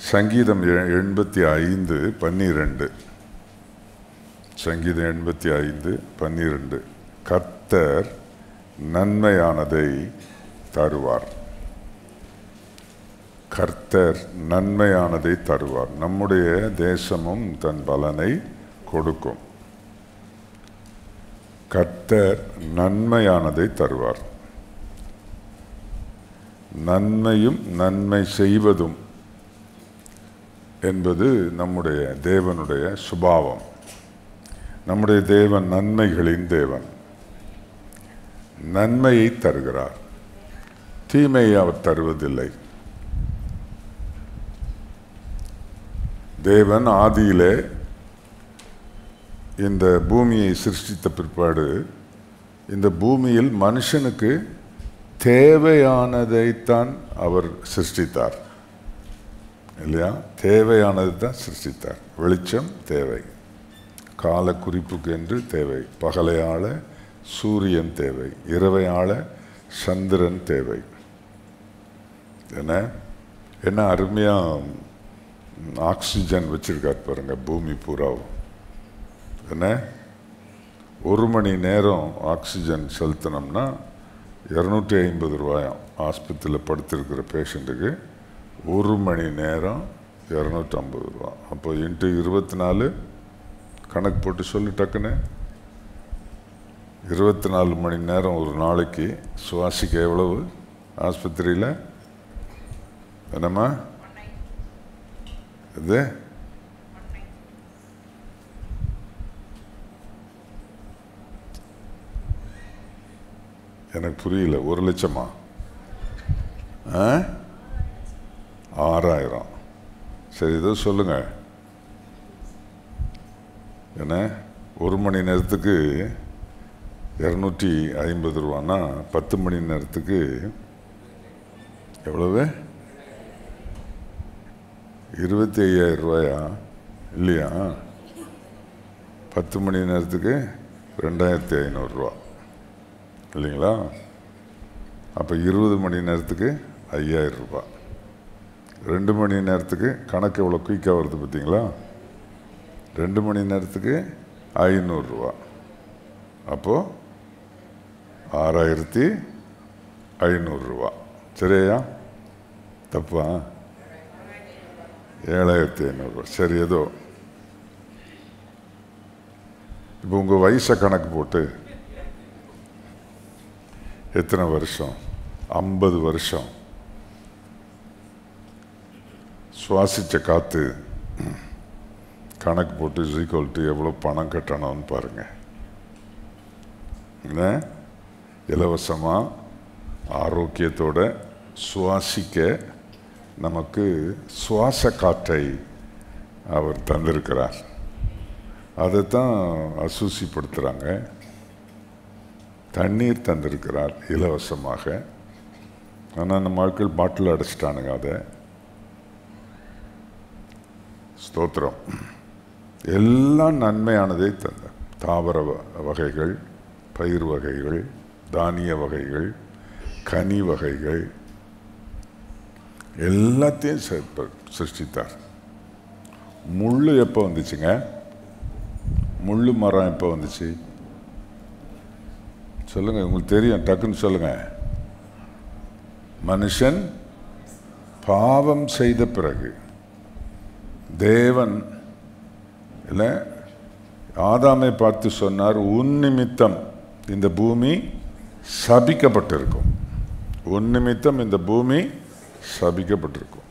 சங்கீதம் 85:12. சங்கீதம் 85:12. கர்த்தர் நன்மையானதை தருவார். கர்த்தர் நன்மையானதை தருவார். நம்முடைய தேசமும் தன் பலனை கொடுக்கும். கர்த்தர் நன்மையானதை தருவார். நன்மையும் நன்மை செய்வதும் என்பது நம்முடைய தேவனுடைய சுபாவம். நம்முடைய தேவன் நன்மைகளின் தேவன். நன்மையை தருகிறார், தீமையை அவர் தருவதில்லை. தேவன் ஆதியிலே இந்த பூமியை சிருஷ்டித்த பிற்பாடு இந்த பூமியில் மனுஷனுக்கு தேவையானதைத்தான் அவர் சிருஷ்டித்தார், இல்லையா? தேவையானது தான் சிருஷ்டித்தார். வெளிச்சம் தேவை, கால குறிப்புக்கு என்று தேவை, பகலை ஆள சூரியன் தேவை, இரவை ஆள சந்திரன் தேவை. என்ன அருமையாக ஆக்சிஜன் வச்சிருக்கார் பாருங்க பூமி பூராவும். என்ன 1 மணி நேரம் ஆக்சிஜன் செலுத்தினோம்னா 250 ரூபாயாம். ஆஸ்பத்திரியில் படுத்திருக்கிற பேஷண்ட்டுக்கு 1 மணி நேரம் 250 ரூபா. அப்போ இன்ட்டு 24 கணக்கு போட்டு சொல்லி டக்குன்னு 24 மணி நேரம் ஒரு நாளைக்கு சுவாசிக்க எவ்வளவு ஆஸ்பத்திரியில்? என்னம்மா இது? எனக்கு புரியல. 1 லட்சமா? 6000. சரி, இதோ சொல்லுங்க. என்ன 1 மணி நேரத்துக்கு 250 ரூபான்னா 10 மணி நேரத்துக்கு எவ்வளவு? 25,000 ரூபாயா? இல்லையா? 10 மணி நேரத்துக்கு 2500 ரூபா இல்லைங்களா? அப்போ 20 மணி நேரத்துக்கு 5000 ரூபா. 2 மணி நேரத்துக்கு கணக்கு எவ்வளோ குயிக்காக வருது பார்த்தீங்களா? 2 மணி நேரத்துக்கு 500 ரூபா. அப்போது 6500 ரூபா. சரியா? தப்பா? 7500 ரூபா. சரி, ஏதோ இப்போ உங்கள் வயசை கணக்கு போட்டு எத்தனை வருஷம்? 50 வருஷம் சுவாசித்த காற்று கணக்கு போட்டு ஈக்குவல் டு எவ்வளோ பணம் கட்டணும்னு பாருங்கள். என்ன இலவசமாக ஆரோக்கியத்தோட சுவாசிக்க நமக்கு சுவாச காற்றை அவர் தந்திருக்கிறார். அதைத்தான் அசூசிப்படுத்துகிறாங்க. தண்ணீர் தந்திருக்கிறார் இலவசமாக. ஆனால் நம்ம ஆட்கள் பாட்டில் அடைச்சிட்டானுங்க அதை. ஸ்தோத்திரம். எல்லாம் நன்மையானதை தந்த தாவர வகைகள், பயிர் வகைகள், தானிய வகைகள், கனி வகைகள் எல்லாத்தையும் சிருஷ்டித்தார். முள் எப்போ வந்துச்சுங்க? முள்ளு மரம் எப்போ வந்துச்சு சொல்லுங்க, உங்களுக்கு தெரியும், டக்குன்னு சொல்லுங்க. மனுஷன் பாவம் செய்த பிறகு தேவன் இல்லை ஆதாமை பார்த்து சொன்னார், உன் நிமித்தம் இந்த பூமி சபிக்கப்பட்டிருக்கும். உன் நிமித்தம் இந்த பூமி சபிக்கப்பட்டிருக்கும்.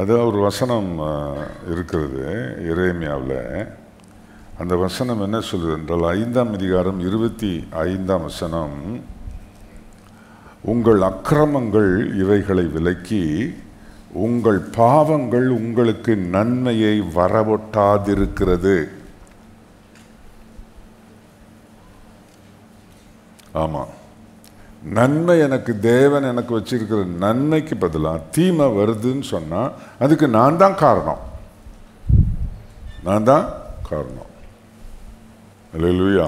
அது ஒரு வசனம் இருக்கிறது எரேமியாவில். அந்த வசனம் என்ன சொல்லுது என்றால் 5ஆம் அதிகாரம் 25ஆம் வசனம், உங்கள் அக்கிரமங்கள் இவைகளை விலக்கி உங்கள் பாவங்கள் உங்களுக்கு நன்மையை வரவொட்டாதிருக்கிறது. ஆமாம், நன்மை எனக்கு தேவன் எனக்கு வச்சிருக்கிற நன்மைக்கு பதிலாக தீமை வருதுன்னு சொன்னால் அதுக்கு நான் தான் காரணம். நான் தான் காரணம். அல்லேலூயா.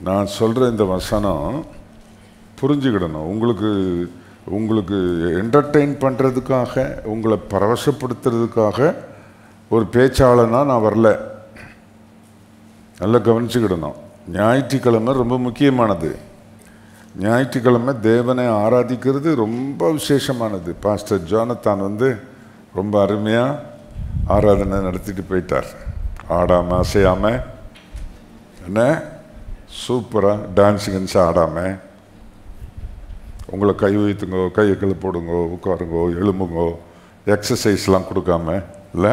நான் சொல்கிற இந்த வசனம் புரிஞ்சுக்கிடணும். உங்களுக்கு உங்களுக்கு என்டர்டெயின் பண்ணுறதுக்காக, உங்களை பரவசப்படுத்துறதுக்காக ஒரு பேச்சாளனா நான் வரல. நல்லா கவனிச்சுக்கிடணும். ஞாயிற்றுக்கிழமை ரொம்ப முக்கியமானது. ஞாயிற்றுக்கிழமை தேவனை ஆராதிக்கிறது ரொம்ப விசேஷமானது. பாஸ்டர் ஜோனத்தான் ரொம்ப அருமையாக ஆராதனை நடத்திட்டு போயிட்டார். ஆடாமல் அசையாமல், என்ன சூப்பராக டான்ஸிங்கன்ஸ் ஆடாமல், உங்களை கை வைத்துங்கோ, கையை கீழே போடுங்கோ, உட்காருங்கோ, எழும்புங்கோ, எக்ஸசைஸ்லாம் கொடுக்காம இல்லை,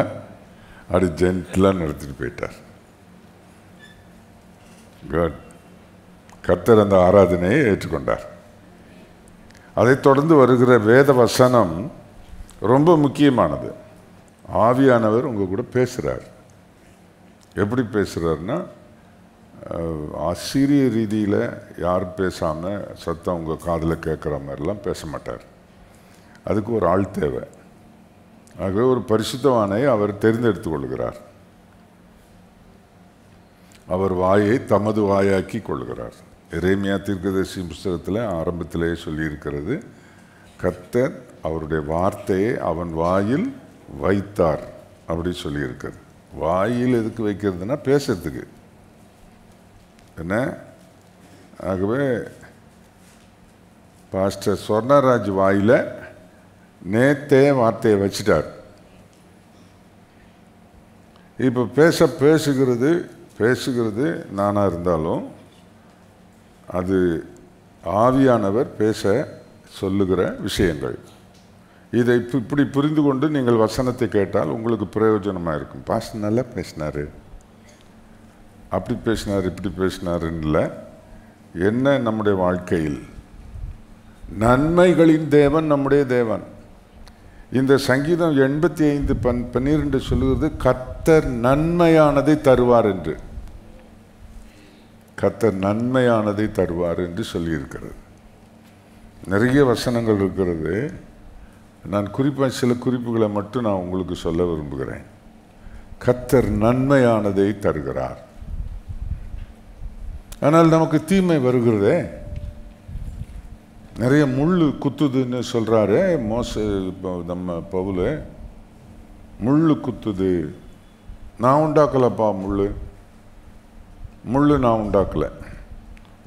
அப்படி ஜென்டிலாக நடத்திட்டு போயிட்டார். குட். கர்த்தர் அந்த ஆராதனையை ஏற்றுக்கொண்டார். அதைத் தொடர்ந்து வருகிற வேத வசனம் ரொம்ப முக்கியமானது. ஆவியானவர் உங்கள் கூட பேசுகிறார். எப்படி பேசுகிறாருன்னா, ஆசிரிய ரீதியில் யாரும் பேசாமல் சத்தம் உங்கள் காதில் கேட்குற மாதிரிலாம் பேச மாட்டார். அதுக்கு ஒரு ஆள் தேவை. ஆகவே ஒரு பரிசுத்தவானை அவர் தேர்ந்தெடுத்து கொள்கிறார். அவர் வாயை தமது வாயாக்கி கொள்கிறார். எரேமியா தீர்க்கதரிசி புஸ்தகத்தில் ஆரம்பத்திலேயே சொல்லியிருக்கிறது, கர்த்தர் அவருடைய வார்த்தையை அவன் வாயில் வைத்தார் அப்படி சொல்லியிருக்கிறது. வாயில் எதுக்கு வைக்கிறதுனா பேசுறதுக்கு, என்ன. ஆகவே பாஸ்டர் சொர்ணராஜ் வாயில் நேத்தே வார்த்தையை வச்சிட்டார். இப்போ பேசுகிறது நானாக இருந்தாலும் அது ஆவியானவர் பேச சொல்லுகிற விஷயங்கள். இதை இப்படி புரிந்து கொண்டு நீங்கள் வசனத்தை கேட்டால் உங்களுக்கு பிரயோஜனமாக இருக்கும். பாஸ்டர் நல்லா பேசினார், அப்படி பேசினார், இப்படி பேசினாருன்னு இல்லை. என்ன நம்முடைய வாழ்க்கையில் நன்மைகளின் தேவன் நம்முடைய தேவன். இந்த சங்கீதம் 85:12 சொல்லுகிறது, கர்த்தர் நன்மையானதை தருவார் என்று. கர்த்தர் நன்மையானதை தருவார் என்று சொல்லியிருக்கிறது. நிறைய வசனங்கள் இருக்கிறது. நான் குறிப்பாக சில குறிப்புகளை மட்டும் நான் உங்களுக்கு சொல்ல விரும்புகிறேன். கர்த்தர் நன்மையானதை தருகிறார். ஆனால் நமக்கு தீமை வருகிறதே. நிறைய முள் குத்துதுன்னு சொல்கிறாரு நம்ம பவுல். முள் குத்துது, நான் உண்டாக்கலப்பா முள் நான் உண்டாக்கலை.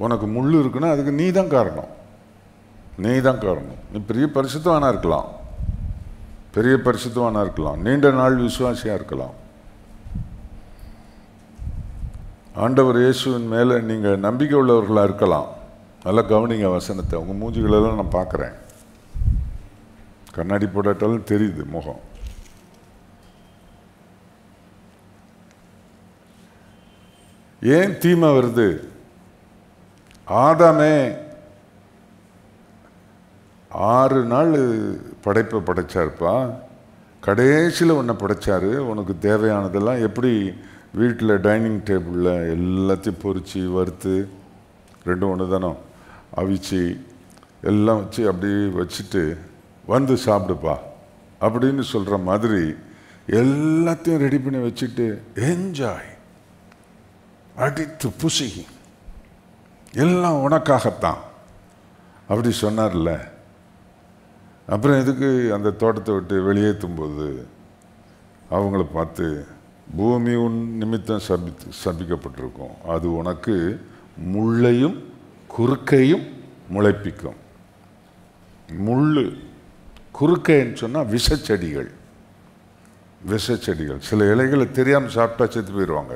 உனக்கு முள் இருக்குன்னா அதுக்கு நீ தான் காரணம். நீ பெரிய பரிசுத்தவானா இருக்கலாம், நீண்ட நாள் விசுவாசியாக இருக்கலாம். ஆண்டவர் இயேசுவின் மேலே நீங்கள் நம்பிக்கை உள்ளவர்களாக இருக்கலாம். நல்லா கவனிங்க வசனத்தை. உங்கள் மூஞ்சிகளெல்லாம் நான் பார்க்குறேன். கண்ணாடி போட்டாலும் தெரியுது முகம். ஏன் தீமை வருது? ஆதாமே 6 நாள் படைப்பை படைச்சாருப்பா. கடைசியில் உன்னை படைச்சாரு. உனக்கு தேவையானதெல்லாம் எப்படி வீட்டில் டைனிங் டேபிளில் எல்லாத்தையும் பொரித்து வறுத்து 2 ஒன்று தானோ அவிச்சு எல்லாம் வச்சு அப்படி வச்சுட்டு வந்து சாப்பிடுப்பா அப்படின்னு சொல்கிற மாதிரி எல்லாத்தையும் ரெடி பண்ணி வச்சுட்டு என்ஜாய், அடித்து புசி, எல்லாம் உனக்காகத்தான் அப்படி சொன்னார்ல. அப்புறம் எதுக்கு அந்த தோட்டத்தை விட்டு வெளியேற்றும்போது அவங்கள பார்த்து, பூமி உன் நிமித்தம் சபிக்கப்பட்டிருக்கும், அது உனக்கு முள்ளையும் குறுக்கையும் முளைப்பிக்கும். முள் குறுக்கைன்னு சொன்னால் விஷச்செடிகள். சில இலைகளை தெரியாமல் சாப்பிட்டா செத்து போயிடுவாங்க.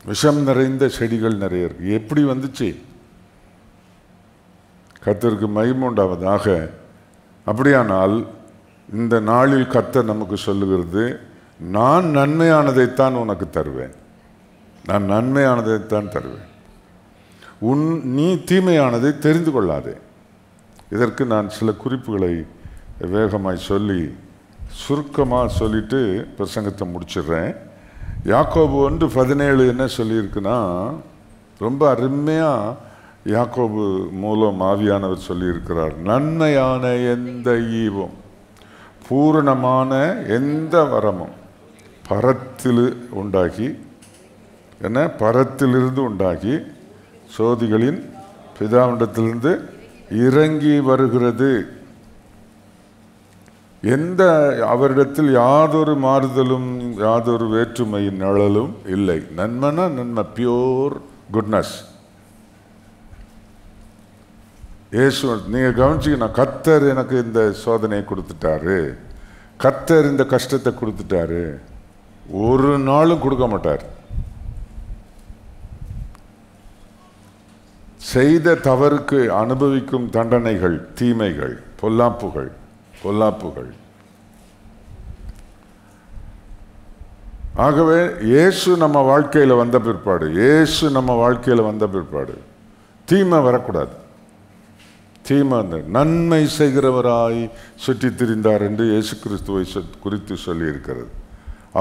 விஷம் நிறைந்த செடிகள் நிறைய இருக்கு. எப்படி வந்துச்சு? கர்த்தருக்கு மகிமை உண்டாவதாக. அப்படியானால் இந்த நாளில் கர்த்தர் நமக்கு சொல்லுகிறது, நான் நன்மையானதைத்தான் உனக்கு தருவேன், நீ தீமையானதை தெரிந்து கொள்ளாதே. இதற்கு நான் சில குறிப்புகளை வேகமாய் சொல்லி சுருக்கமாக சொல்லிட்டு பிரசங்கத்தை முடிச்சிடுறேன். யாக்கோபு 1:17 என்ன சொல்லியிருக்குன்னா, ரொம்ப அருமையாக யாக்கோபு மூலம் ஆவியானவர் சொல்லியிருக்கிறார். நன்மையான எந்த ஈவும் பூரணமான எந்த வரமும் பரத்திலிருந்து உண்டாகி சோதிகளின் பிதாவிடத்திலிருந்து இறங்கி வருகிறது. எந்த அவரிடத்தில் யாதொரு மாறுதலும் யாதொரு வேற்றுமையின் நிழலும் இல்லை. நன்மைனா நன்மை, பியோர் குட்னஸ். இயேசு நீங்கள் கவனிச்சிக்கணும், கர்த்தர் எனக்கு இந்த சோதனையை கொடுத்துட்டாரு, கர்த்தர் இந்த கஷ்டத்தை கொடுத்துட்டாரு, ஒரு நாளும் கொடுக்க மாட்டார். செய்த தவறுக்கு அனுபவிக்கும் தண்டனைகள், தீமைகள், பொல்லாப்புகள். ஆகவே இயேசு நம்ம வாழ்க்கையில் வந்த பிற்பாடு தீமை வரக்கூடாது. தீமை நன்மை செய்கிறவராய் சுற்றி திரிந்தார் என்று இயேசு கிறிஸ்துவை குறித்து சொல்லியிருக்கிறது.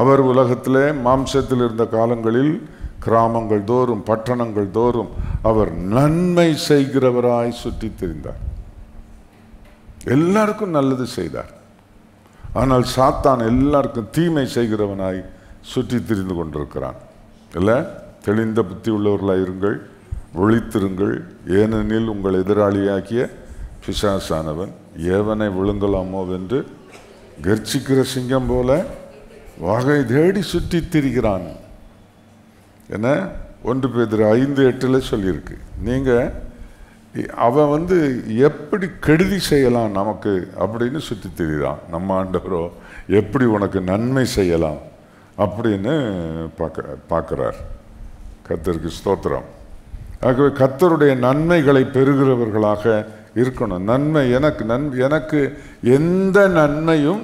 அவர் உலகத்திலே மாம்சத்தில் இருந்த காலங்களில் கிராமங்கள் தோறும் பட்டணங்கள் தோறும் அவர் நன்மை செய்கிறவராய் சுற்றி திரிந்தார். எல்லாருக்கும் நல்லது செய்தார். ஆனால் சாத்தான் எல்லாருக்கும் தீமை செய்கிறவனாய் சுற்றி திரிந்து கொண்டிருக்கிறான். இல்லை, தெளிந்த புத்தி உள்ளவர்களாக இருங்கள், ஒழித்திருங்கள். ஏனெனில் உங்கள் எதிராளியாக்கிய பிசாசானவன் எவனை விழுங்கலாமோ என்று கர்ச்சிக்கிற சிங்கம் போல வகை தேடி சுற்றி திரிகிறான். என்ன 1 பேதுரு 5:8 சொல்லியிருக்கு. நீங்கள் அவன் எப்படி கெடுதி செய்யலாம் நமக்கு அப்படின்னு சுற்றி திரிகிறான். நம்ம ஆண்டவரோ எப்படி உனக்கு நன்மை செய்யலாம் அப்படின்னு பார்க்குறார். கர்த்தருக்கு ஸ்தோத்திரம். ஆகவே கர்த்தருடைய நன்மைகளை பெறுகிறவர்களாக இருக்கணும். நன்மை எனக்கு எந்த நன்மையும்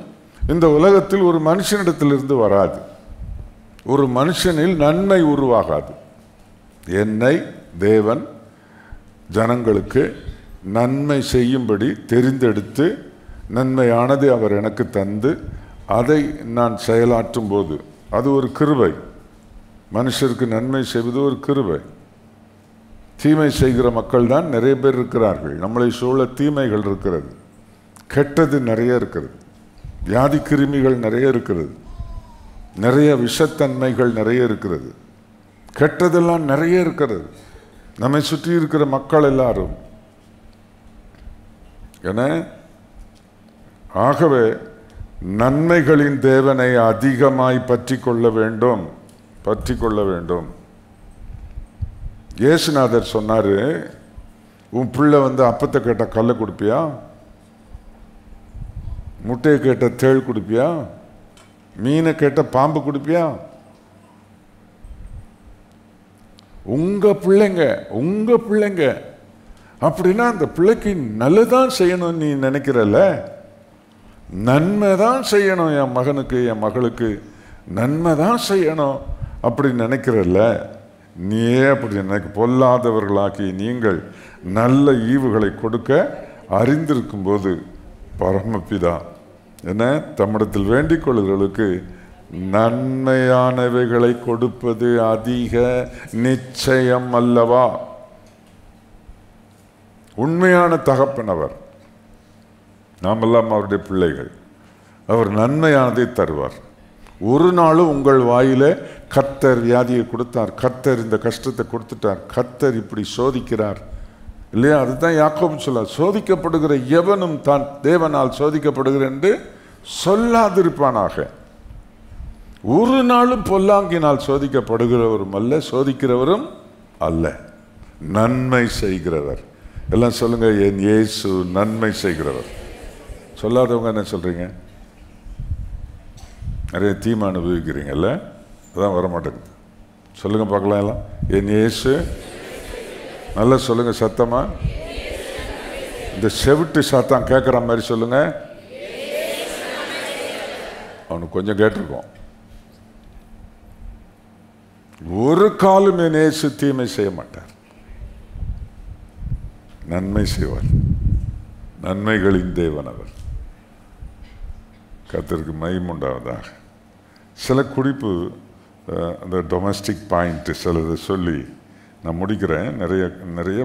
இந்த உலகத்தில் ஒரு மனுஷனிடத்திலிருந்து வராது. ஒரு மனுஷனில் நன்மை உருவாகாது. என்னை தேவன் ஜனங்களுக்கு நன்மை செய்யும்படி தெரிந்தெடுத்து நன்மையானதை அவர் எனக்கு தந்து அதை நான் செயலாற்றும் போது அது ஒரு கிருபை. மனுஷருக்கு நன்மை செய்வது ஒரு கிருபை. தீமை செய்கிற மக்கள் தான் நிறைய பேர் இருக்கிறார்கள். நம்மளை சூழ தீமைகள் இருக்கிறது, கெட்டது நிறைய இருக்கிறது, வியாதி கிருமிகள் நிறைய இருக்கிறது, நிறைய விஷத்தன்மைகள் நிறைய இருக்கிறது, கெட்டதெல்லாம் நிறைய இருக்கிறது. நம்மை சுற்றி இருக்கிற மக்கள் எல்லாரும் என. ஆகவே நன்மைகளின் தேவனை அதிகமாய் பற்றி கொள்ள வேண்டும். இயேசுநாதர் சொன்னாரு, உன் பிள்ளை அப்பத்தை கேட்ட கல்லை கொடுப்பியா, முட்டையை கேட்ட தேள் கொடுப்பியா, மீனை கேட்ட பாம்பு கொடுப்பியா? உங்க பிள்ளைங்க அப்படின்னா அந்த பிள்ளைக்கு நல்லதான் செய்யணும். நீ நினைக்கிறல்ல, நன்மை தான் செய்யணும். என் மகனுக்கு என் மகளுக்கு நன்மை தான் செய்யணும் அப்படி நினைக்கிறல்ல. நீயே அப்படி நினைக்க. பொல்லாதவர்களாக்கி நீங்கள் நல்ல ஈவுகளை கொடுக்க அறிந்திருக்கும் போது பரமபிதா என்ன தம்மிடத்தில் வேண்டிக் கொள்ளுதலுக்கு நன்மையானவைகளை கொடுப்பது அதிக நிச்சயம் அல்லவா? உண்மையான தகப்பன் அவர். நாமெல்லாம் அவருடைய பிள்ளைகள். அவர் நன்மையானதை தருவார். ஒரு நாளும் உங்கள் வாயிலே கர்த்தர் வியாதியை கொடுத்தார், கர்த்தர் இந்த கஷ்டத்தை கொடுத்துட்டார், கர்த்தர் இப்படி சோதிக்கிறார் இல்லையா? அதுதான் யாக்கோபு சொல்லார், சோதிக்கப்படுகிற எவனும் தான் தேவனால் சோதிக்கப்படுகிறேன் என்று சொல்லாதிருப்பானாக. ஒரு நாளும் பொல்லாங்கினால் சோதிக்கப்படுகிறவரும் அல்ல, சோதிக்கிறவரும் அல்ல, நன்மை செய்கிறவர். எல்லாம் சொல்லுங்க, என் இயேசு நன்மை செய்கிறவர். சொல்லாதவங்க என்ன சொல்றீங்க? நிறைய தீமை அனுபவிக்கிறீங்கல்ல, அதான் வரமாட்டேங்குது. சொல்லுங்க பார்க்கலாம். எல்லாம் என் இயேசு நல்லா சொல்லுங்க சத்தமா. இந்த செவிட்டு சாத்தான் கேட்குற மாதிரி சொல்லுங்க. அவனுக்கு கொஞ்சம் கேட்டிருக்கோம். ஒரு காலம் என் இயேசு தீமை செய்ய மாட்டார், நன்மை செய்வார். நன்மைகளின் தேவன் அவர். கர்த்தருக்கு மகிமை உண்டாவதாக. சில குறிப்பு, அந்த டொமஸ்டிக் பாயிண்ட் சிலதை சொல்லி நான் முடிக்கிறேன். நிறைய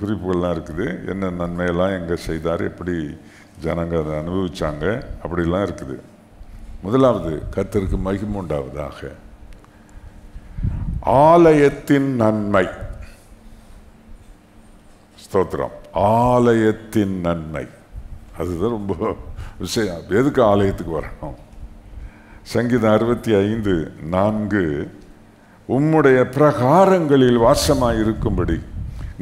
குறிப்புகள்லாம் இருக்குது. என்ன நன்மையெல்லாம் எங்கே செய்தார், எப்படி ஜனங்க அதை அனுபவிச்சாங்க, அப்படிலாம் இருக்குது. முதலாவது, கர்த்தருக்கு மகிமை உண்டாவதாக. ஆலயத்தின் நன்மை. ஸ்தோத்திரம். ஆலயத்தின் நன்மை. அதுதான் ரொம்ப விஷயம். எதுக்கு ஆலயத்துக்கு வரணும்? சங்கீதம் 65:4, உம்முடைய பிரகாரங்களில் வாசமாயிருக்கும்படி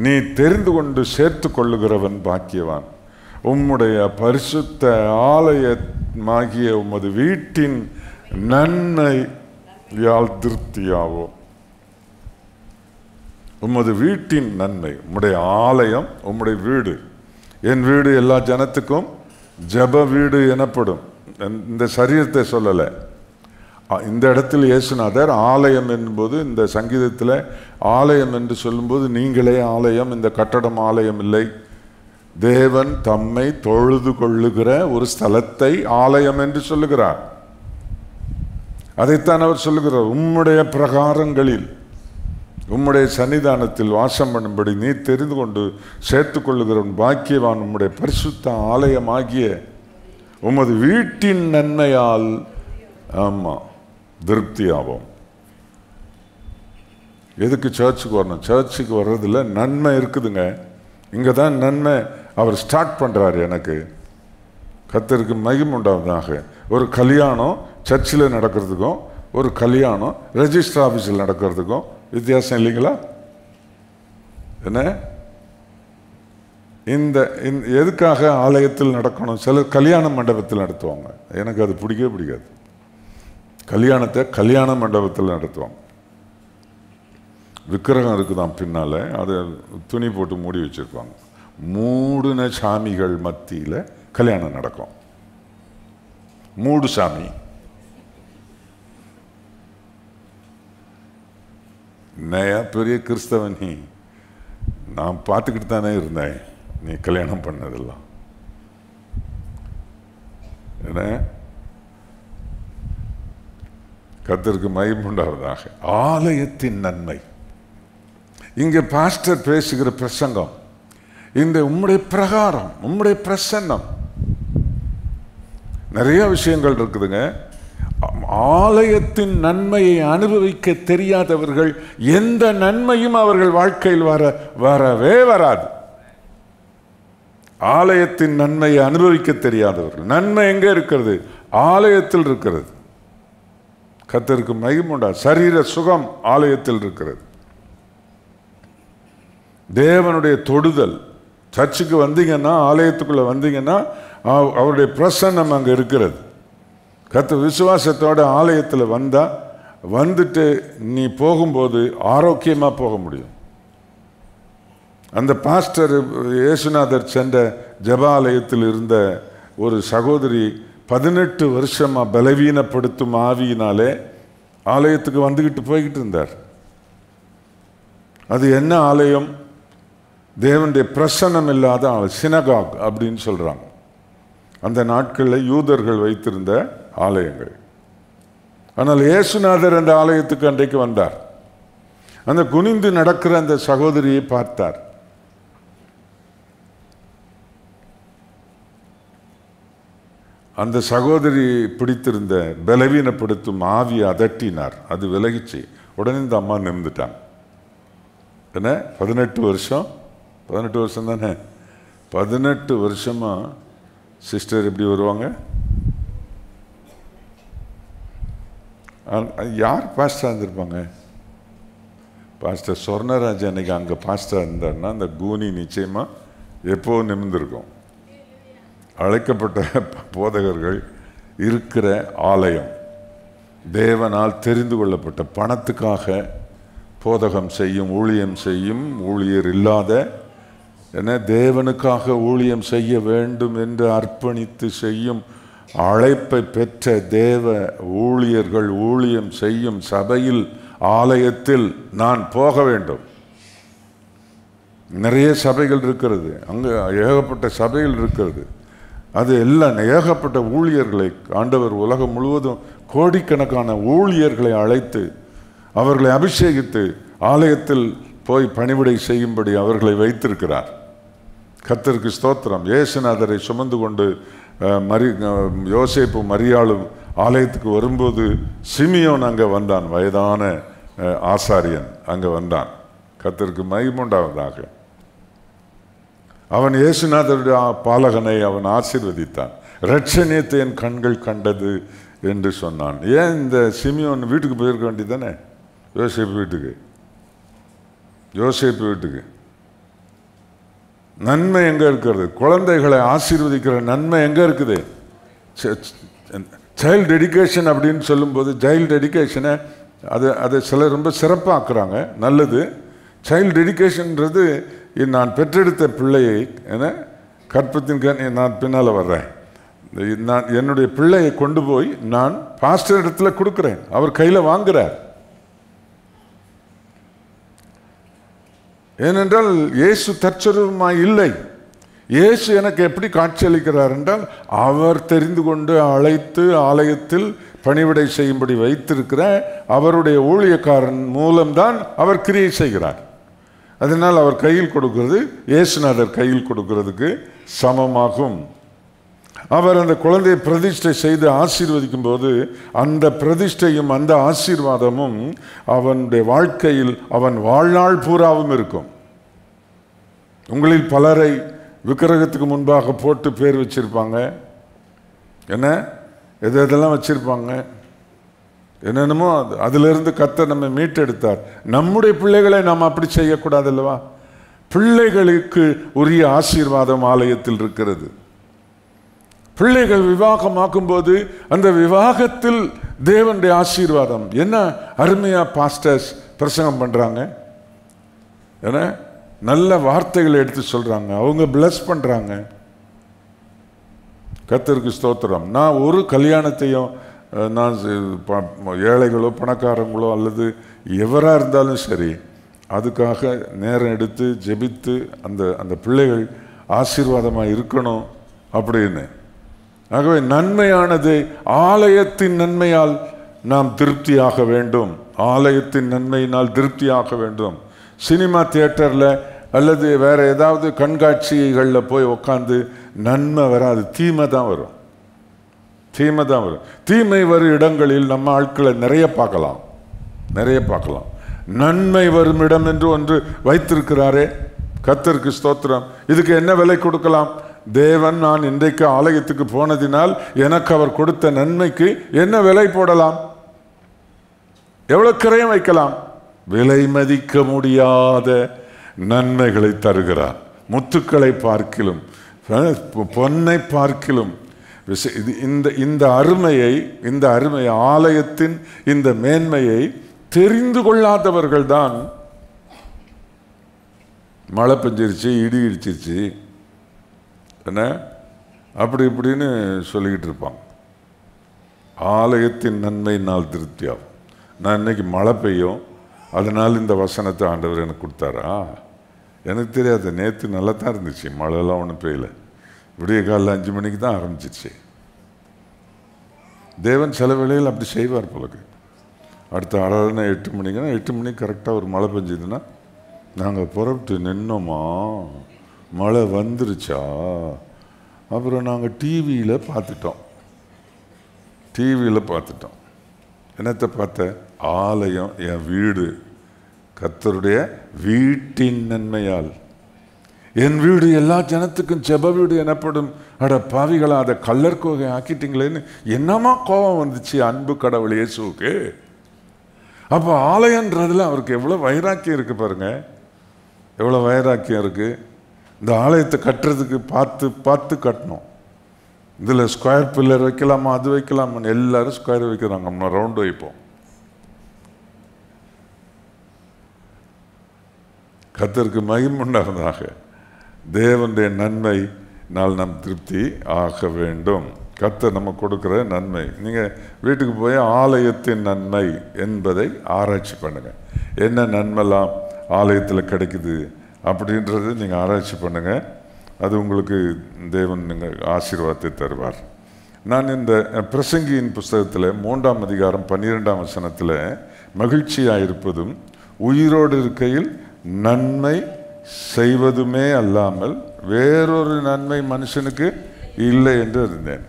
நீ தெரிந்து கொண்டு சேர்த்து கொள்ளுகிறவன் பாக்கியவான். உம்முடைய பரிசுத்த ஆலயமாகிய உமது வீட்டின் நன்மையால் திருப்தியாவோம். உமது வீட்டின் நன்மை, உம்முடைய ஆலயம், உம்முடைய வீடு. என் வீடு எல்லா ஜனத்துக்கும் ஜப வீடு எனப்படும். இந்த சரீரத்தை சொல்லலை. இந்த இடத்தில் இயேசுநாதர் ஆலயம் என்பது, இந்த சங்கீதத்தில் ஆலயம் என்று சொல்லும்போது நீங்களே ஆலயம், இந்த கட்டடம் ஆலயம் இல்லை. தேவன் தம்மை தொழுது கொள்ளுகிற ஒரு ஸ்தலத்தை ஆலயம் என்று சொல்லுகிறார். அதைத்தான் அவர் சொல்லுகிறார். உம்முடைய பிரகாரங்களில், உம்முடைய சன்னிதானத்தில் வாசம் பண்ணும்படி நீ தெரிந்து கொண்டு சேர்த்து கொள்ளுகிறவன் பாக்கியவான். உம்முடைய பரிசுத்த ஆலயமாகிய உமது வீட்டின் நன்மையால் திருப்தியாகும். எதுக்கு சர்ச்சுக்கு வரணும்? சர்ச்சுக்கு வர்றதுல நன்மை இருக்குதுங்க. இங்கே தான் நன்மை அவர் ஸ்டார்ட் பண்ணுறாரு. எனக்கு கர்த்தருக்கு மகிமை உண்டாவதாக. ஒரு கல்யாணம் சர்ச்சில் நடக்கிறதுக்கும் ஒரு கல்யாணம் ரெஜிஸ்டர் ஆஃபீஸில் நடக்கிறதுக்கும் வித்தியாசம் இல்லைங்களா? என்ன இந்த எதுக்காக ஆலயத்தில் நடக்கணும்? சிலர் கல்யாண மண்டபத்தில் நடத்துவாங்க. எனக்கு அது பிடிக்கவே பிடிக்காது. கல்யாணத்தை கல்யாண மண்டபத்தில் நடத்துவாங்க. விக்கிரகம் இருக்குதான் பின்னால், அதை துணி போட்டு மூடி வச்சுருப்பாங்க. மூடுன சாமிகள் மத்தியில் கல்யாணம் நடக்கும். மூடு சாமி. நயா பெரிய கிறிஸ்தவன் நீ, நான் பார்த்துக்கிட்டு தானே இருந்தேன் நீ கல்யாணம் பண்ணதெல்லாம். என்ன கர்த்தருக்கு மகிமை உண்டாவதாக. ஆலயத்தின் நன்மை. இங்கே பாஸ்டர் பேசுகிற பிரசங்கம் இந்த உம்முடைய பிரகாரம், உம்முடைய பிரசன்னம், நிறைய விஷயங்கள் இருக்குதுங்க. ஆலயத்தின் நன்மையை அனுபவிக்க தெரியாதவர்கள் எந்த நன்மையும் அவர்கள் வாழ்க்கையில் வரவே வராது. ஆலயத்தின் நன்மையை அனுபவிக்க தெரியாதவர்கள். நன்மை எங்கே இருக்கிறது? ஆலயத்தில் இருக்கிறது. கர்த்தருக்கு மகிமை உண்டா. சரீர சுகம் ஆலயத்தில் இருக்கிறது. தேவனுடைய தொடுதல். சர்ச்சுக்கு வந்தீங்கன்னா, ஆலயத்துக்குள்ள வந்தீங்கன்னா அவருடைய பிரசன்னம் அங்கே இருக்கிறது. கர்த்தர் விசுவாசத்தோட ஆலயத்தில் வந்துட்டு நீ போகும்போது ஆரோக்கியமாக போக முடியும். அந்த பாஸ்டர் இயேசுநாதர் சென்ற ஜெபாலயத்தில் இருந்த ஒரு சகோதரி 18 வருஷமாக பலவீனப்படுத்தும் ஆவியினாலே ஆலயத்துக்கு வந்துக்கிட்டு போய்கிட்டு இருந்தார். அது என்ன ஆலயம்? தேவனுடைய பிரசன்னம் இல்லாத ஆலயம், சினகாக் அப்படின்னு சொல்கிறாங்க. அந்த நாட்களில் யூதர்கள் வைத்திருந்த ஆலயங்கள். ஆனால் இயேசுநாதர் அந்த ஆலயத்துக்கு அன்றைக்கு வந்தார். அந்த குனிந்து நடக்கிற அந்த சகோதரியை பார்த்தார். அந்த சகோதரி பிடித்திருந்த பலவீனப்படுத்தும் ஆவியை அதட்டினார். அது விலகிச்சு. உடனே இந்த அம்மா நிமிந்துட்டாங்க. என்ன 18 வருஷம் 18 வருஷம் தானே? 18 வருஷமா சிஸ்டர் எப்படி வருவாங்க? யார் பாஸ்டராக இருந்திருப்பாங்க? பாஸ்டர் சொர்ணராஜ் அன்னைக்கு அங்கே பாஸ்டராக இருந்தாருன்னா அந்த கூனி நிச்சயமாக எப்போ நிமிர்ந்திருக்கும். அழைக்கப்பட்ட போதகர்கள் இருக்கிற ஆலயம், தேவனால் தெரிந்து கொள்ளப்பட்ட, பணத்துக்காக போதகம் செய்யும், ஊழியம் செய்யும் ஊழியர் இல்லாத, என்ன தேவனுக்காக ஊழியம் செய்ய வேண்டும் என்று அர்ப்பணித்து செய்யும் அழைப்பை பெற்ற தேவ ஊழியர்கள் ஊழியம் செய்யும் சபையில், ஆலயத்தில் நான் போக வேண்டும். நிறைய சபைகள் இருக்கிறது, அங்கே ஏகப்பட்ட சபைகள் இருக்கிறது. அது எல்லாம் ஏகப்பட்ட ஊழியர்களை ஆண்டவர் உலகம் முழுவதும் கோடிக்கணக்கான ஊழியர்களை அழைத்து அவர்களை அபிஷேகித்து ஆலயத்தில் போய் பணிவிடை செய்யும்படி அவர்களை வைத்திருக்கிறார். கர்த்தருக்கு ஸ்தோத்திரம். இயேசுநாதரை சுமந்து கொண்டு யோசேப்பு மரியாளும் ஆலயத்துக்கு வரும்போது சிமியோன் அங்கே வந்தான். வயதான ஆசாரியன் அங்கே வந்தான். கர்த்தருக்கு மகிமை உண்டாவதாக. அவன் இயேசுநாதருடைய பாலகனை அவன் ஆசீர்வதித்தான். இரட்சணியத்தை என் கண்கள் கண்டது என்று சொன்னான். ஏன் இந்த சிமியோன் வீட்டுக்கு போயிருக்க வேண்டியதானே? யோசேப்பு வீட்டுக்கு நன்மை எங்க இருக்கிறது? குழந்தைகளை ஆசீர்வதிக்கிற நன்மை எங்க இருக்குது? சைல்டு எஜுகேஷன் அப்படின்னு சொல்லும்போது சைல்டு எஜுகேஷனை அதை சிலர் ரொம்ப சிறப்பாக்குறாங்க. நல்லது. சைல்டு எஜுகேஷன்ன்றது நான் பெற்றெடுத்த பிள்ளையை கற்பத்தின் நான் பின்னால் வர்றேன். நான் என்னுடைய பிள்ளையை கொண்டு போய் நான் பாஸ்டர் இடத்துல கொடுக்குறேன், அவர் கையில் வாங்குறார். ஏனென்றால் இயேசு தற்சொருவமாய் இல்லை. இயேசு எனக்கு எப்படி காட்சியளிக்கிறார் என்றால், அவர் தெரிந்து கொண்டு அழைத்து ஆலயத்தில் பணிவிடை செய்யும்படி வைத்திருக்கிற அவருடைய ஊழியக்காரன் மூலம்தான் அவர் கிரியை செய்கிறார். அதனால் அவர் கையில் கொடுக்கிறது இயேசுநாதர் கையில் கொடுக்கிறதுக்கு சமமாகும். அவர் அந்த குழந்தையை பிரதிஷ்டை செய்து ஆசீர்வதிக்கும் போது அந்த பிரதிஷ்டையும் அந்த ஆசீர்வாதமும் அவனுடைய வாழ்க்கையில் அவன் வாழ்நாள் பூராவும் இருக்கும். உங்களில் பலரை விக்கிரகத்துக்கு முன்பாக போட்டு பேர் வச்சிருப்பாங்க, எதெல்லாம் வச்சிருப்பாங்க, என்னென்னமோ. அதிலிருந்து கர்த்தர் நம்ம மீட்டெடுத்தார். நம்முடைய பிள்ளைகளை நாம் அப்படி செய்யக்கூடாது அல்லவா? பிள்ளைகளுக்கு உரிய ஆசீர்வாதம் ஆலயத்தில் இருக்கிறது. பிள்ளைகள் விவாகமாக்கும் போது அந்த விவாகத்தில் தேவனுடைய ஆசீர்வாதம் என்ன அருமையா பாஸ்டர்ஸ் பிரசங்கம் பண்றாங்க, நல்ல வார்த்தைகளை எடுத்து சொல்றாங்க, அவங்க பிளஸ் பண்றாங்க. கர்த்தருக்கு ஸ்தோத்திரம். நான் ஒரு கல்யாணத்தையும் நான் ஏழைகளோ பணக்காரங்களோ அல்லது எவராக இருந்தாலும் சரி, அதுக்காக நேரம் எடுத்து ஜெபித்து அந்த பிள்ளைகள் ஆசீர்வாதமாக இருக்கணும் அப்படின்னு. ஆகவே நன்மையானது ஆலயத்தின் நன்மையால் நாம் திருப்தியாக வேண்டும். ஆலயத்தின் நன்மையினால் திருப்தியாக வேண்டும். சினிமா தியேட்டரில் அல்லது வேற ஏதாவது கண்காட்சிகளில் போய் உட்காந்து நன்மை வராது, தீமை தான் வரும். தீமை வரும் இடங்களில் நம்ம ஆட்களை நிறைய பார்க்கலாம். நன்மை வரும் இடம் என்று ஒன்று வைத்திருக்கிறாரே, கர்த்தருக்கு ஸ்தோத்திரம். இதுக்கு என்ன விலை கொடுக்கலாம்? தேவன் நான் இன்றைக்கு ஆலயத்துக்கு போனதினால் எனக்கு அவர் கொடுத்த நன்மைக்கு என்ன விலை போடலாம்? எவ்வளவு கிரயம் வைக்கலாம்? விலை மதிக்க முடியாத நன்மைகளை தருகிறார். முத்துக்களை பார்க்கிலும் பொன்னை பார்க்கிலும் இந்த அருமையை ஆலயத்தின் இந்த மேன்மையை தெரிந்து கொள்ளாதவர்கள் தான் மழை பெஞ்சிருச்சு, இடி இடிச்சிருச்சு, என்ன அப்படி இப்படின்னு சொல்லிக்கிட்டு இருப்பாங்க. ஆலயத்தின் நன்மையினால் திருப்தியாகும். நான் இன்னைக்கு மழை பெய்யும், அதனால் இந்த வசனத்தை ஆண்டவர் எனக்கு கொடுத்தாரா? எனக்கு தெரியாது. நேற்று நல்லா தான் இருந்துச்சு, மழைலாம் ஒன்றும் பெய்யல. விடிய காலையில் 5 மணிக்கு தான் ஆரம்பிச்சிருச்சு. தேவன் சில வேளையில் அப்படி செய்வார் போலக்கு. அடுத்த ஆராதனை 8 மணிக்குன்னா 8 மணிக்கு கரெக்டாக ஒரு மழை பெஞ்சதுன்னா நாங்கள் புறப்பட்டு நின்னோமா, மழை வந்துருச்சா, அப்புறம் நாங்கள் டிவியில் பார்த்துட்டோம். என்னத்தை பார்த்த? ஆலயம், என் வீடு, கர்த்தருடைய வீட்டின் நன்மையால் என் வீடு எல்லா ஜனத்துக்கும் ஜெப வீடு எனப்படும். அட பாவிகளா, அதை கல்லற்கோகை ஆக்கிட்டீங்களேன்னு என்னமா கோபம் வந்துச்சு அன்பு கடவுள் இயேசுவுக்கு. அப்போ ஆலயன்றதுல அவருக்கு எவ்வளோ வைராக்கியம் இருக்கு பாருங்க, எவ்வளோ வைராக்கியம் இருக்கு. இந்த ஆலயத்தை கட்டுறதுக்கு பார்த்து கட்டணும். இதில் ஸ்கொயர் பில்லர் வைக்கலாமா, அது வைக்கலாமா, எல்லாரும் ஸ்கொயர் வைக்கிறாங்க, நம்ம ரவுண்டு வைப்போம். கர்த்தருக்கு மகிமை உண்டாவதாக. தேவனுடைய நன்மை நாள் நாம் திருப்தி ஆக வேண்டும். கர்த்தர் நம்ம கொடுக்குற நன்மை. நீங்கள் வீட்டுக்கு போய் ஆலயத்தின் நன்மை என்பதை ஆராய்ச்சி பண்ணுங்க. என்ன நன்மைலாம் ஆலயத்தில் கிடைக்குது அப்படின்றது நீங்கள் ஆராய்ச்சி பண்ணுங்க. அது உங்களுக்கு தேவன் நீங்கள் ஆசீர்வாதத்தை தருவார். நான் இந்த பிரசங்கியின் புஸ்தகத்தில் 3ஆம் அதிகாரம் 12ஆம் வசனத்தில் மகிழ்ச்சியாக இருப்பதும் உயிரோடு இருக்கையில் நன்மை செய்வதுமே அல்லாமல் வேறொரு நன்மை மனுஷனுக்கு இல்லை என்று இருந்தேன்.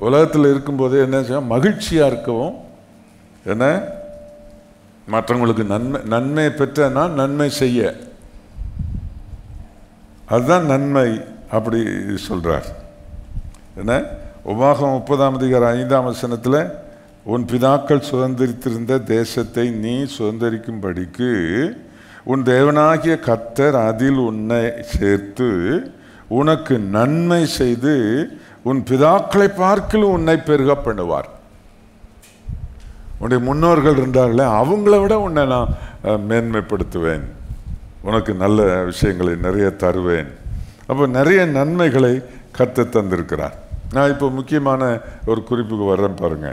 உலகத்தில் இருக்கும்போதே என்ன செய்ய, மகிழ்ச்சியாக இருக்கவும், என்ன மற்றவங்களுக்கு நன்மை பெற்றனா நன்மை செய்ய, அதுதான் நன்மை அப்படி சொல்றார். என்ன உபாகமம் 30:5 உன் பிதாக்கள் சுதந்திரித்திருந்த தேசத்தை நீ சுதந்திரிக்கும்படிக்கு உன் தேவனாகிய கர்த்தர் அதில் உன்னை சேர்த்து உனக்கு நன்மை செய்து உன் பிதாக்களை பார்க்கிலும் உன்னை பெருக பண்ணுவார். உன்னுடைய முன்னோர்கள் இருந்தார்களே அவங்கள விட உன்னை நான் மேன்மைப்படுத்துவேன், உனக்கு நல்ல விஷயங்களை நிறைய தருவேன். அப்போ நிறைய நன்மைகளை கர்த்தர் தந்திருக்கிறார். நான் இப்போ முக்கியமான ஒரு குறிப்புக்கு வர்றேன் பாருங்க.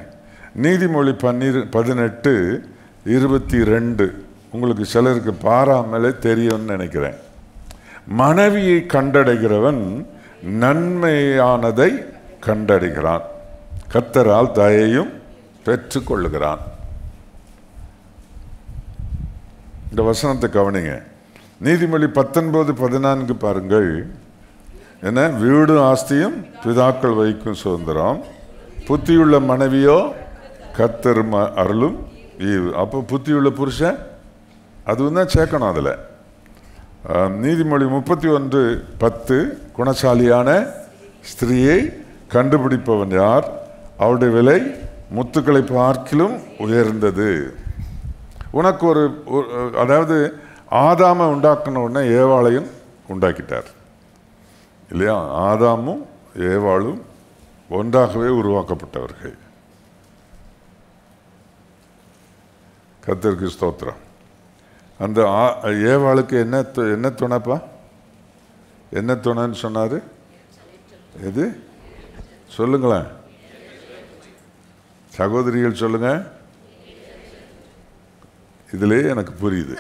நீதிமொழி 18:22 உங்களுக்கு சிலருக்கு பாராமலே தெரியும்னு நினைக்கிறேன். மனைவியை கண்டடைகிறவன் நன்மையானதை கண்டடைகிறான், கர்த்தரால் தயையும் பெற்று கொள்ளுகிறான். இந்த வசனத்தை கவனிங்க. நீதிமொழி 19:14 பாருங்கள். என்ன வீடு ஆஸ்தியும் பிதாக்கள் வைக்கும் சுதந்திரம், புத்தியுள்ள மனைவியோ கர்த்தர் அருளும் ஈவு. அப்போ புத்தியுள்ள புருஷன் அதுவும் தான் சேர்க்கணும் அதில். நீதிமொழி 31:10 குணசாலியான ஸ்திரீயை கண்டுபிடிப்பவன் யார், அவருடைய விலை முத்துக்களை பார்க்கிலும் உயர்ந்தது. உனக்கு ஒரு அதாவது ஆதாமை உண்டாக்கின உடனே ஏவாளையும் உண்டாக்கிட்டார் இல்லையா? ஆதாமும் ஏவாளும் ஒன்றாகவே உருவாக்கப்பட்டவர்கள். கர்த்தருக்கு ஸ்தோத்திரம். அந்த ஏவாளுக்கு என்ன துணைப்பா? என்ன துணைன்னு சொன்னாரு? எது சொல்லுங்களேன் சகோதரிகள், சொல்லுங்க. இதுலயே எனக்கு புரியுது.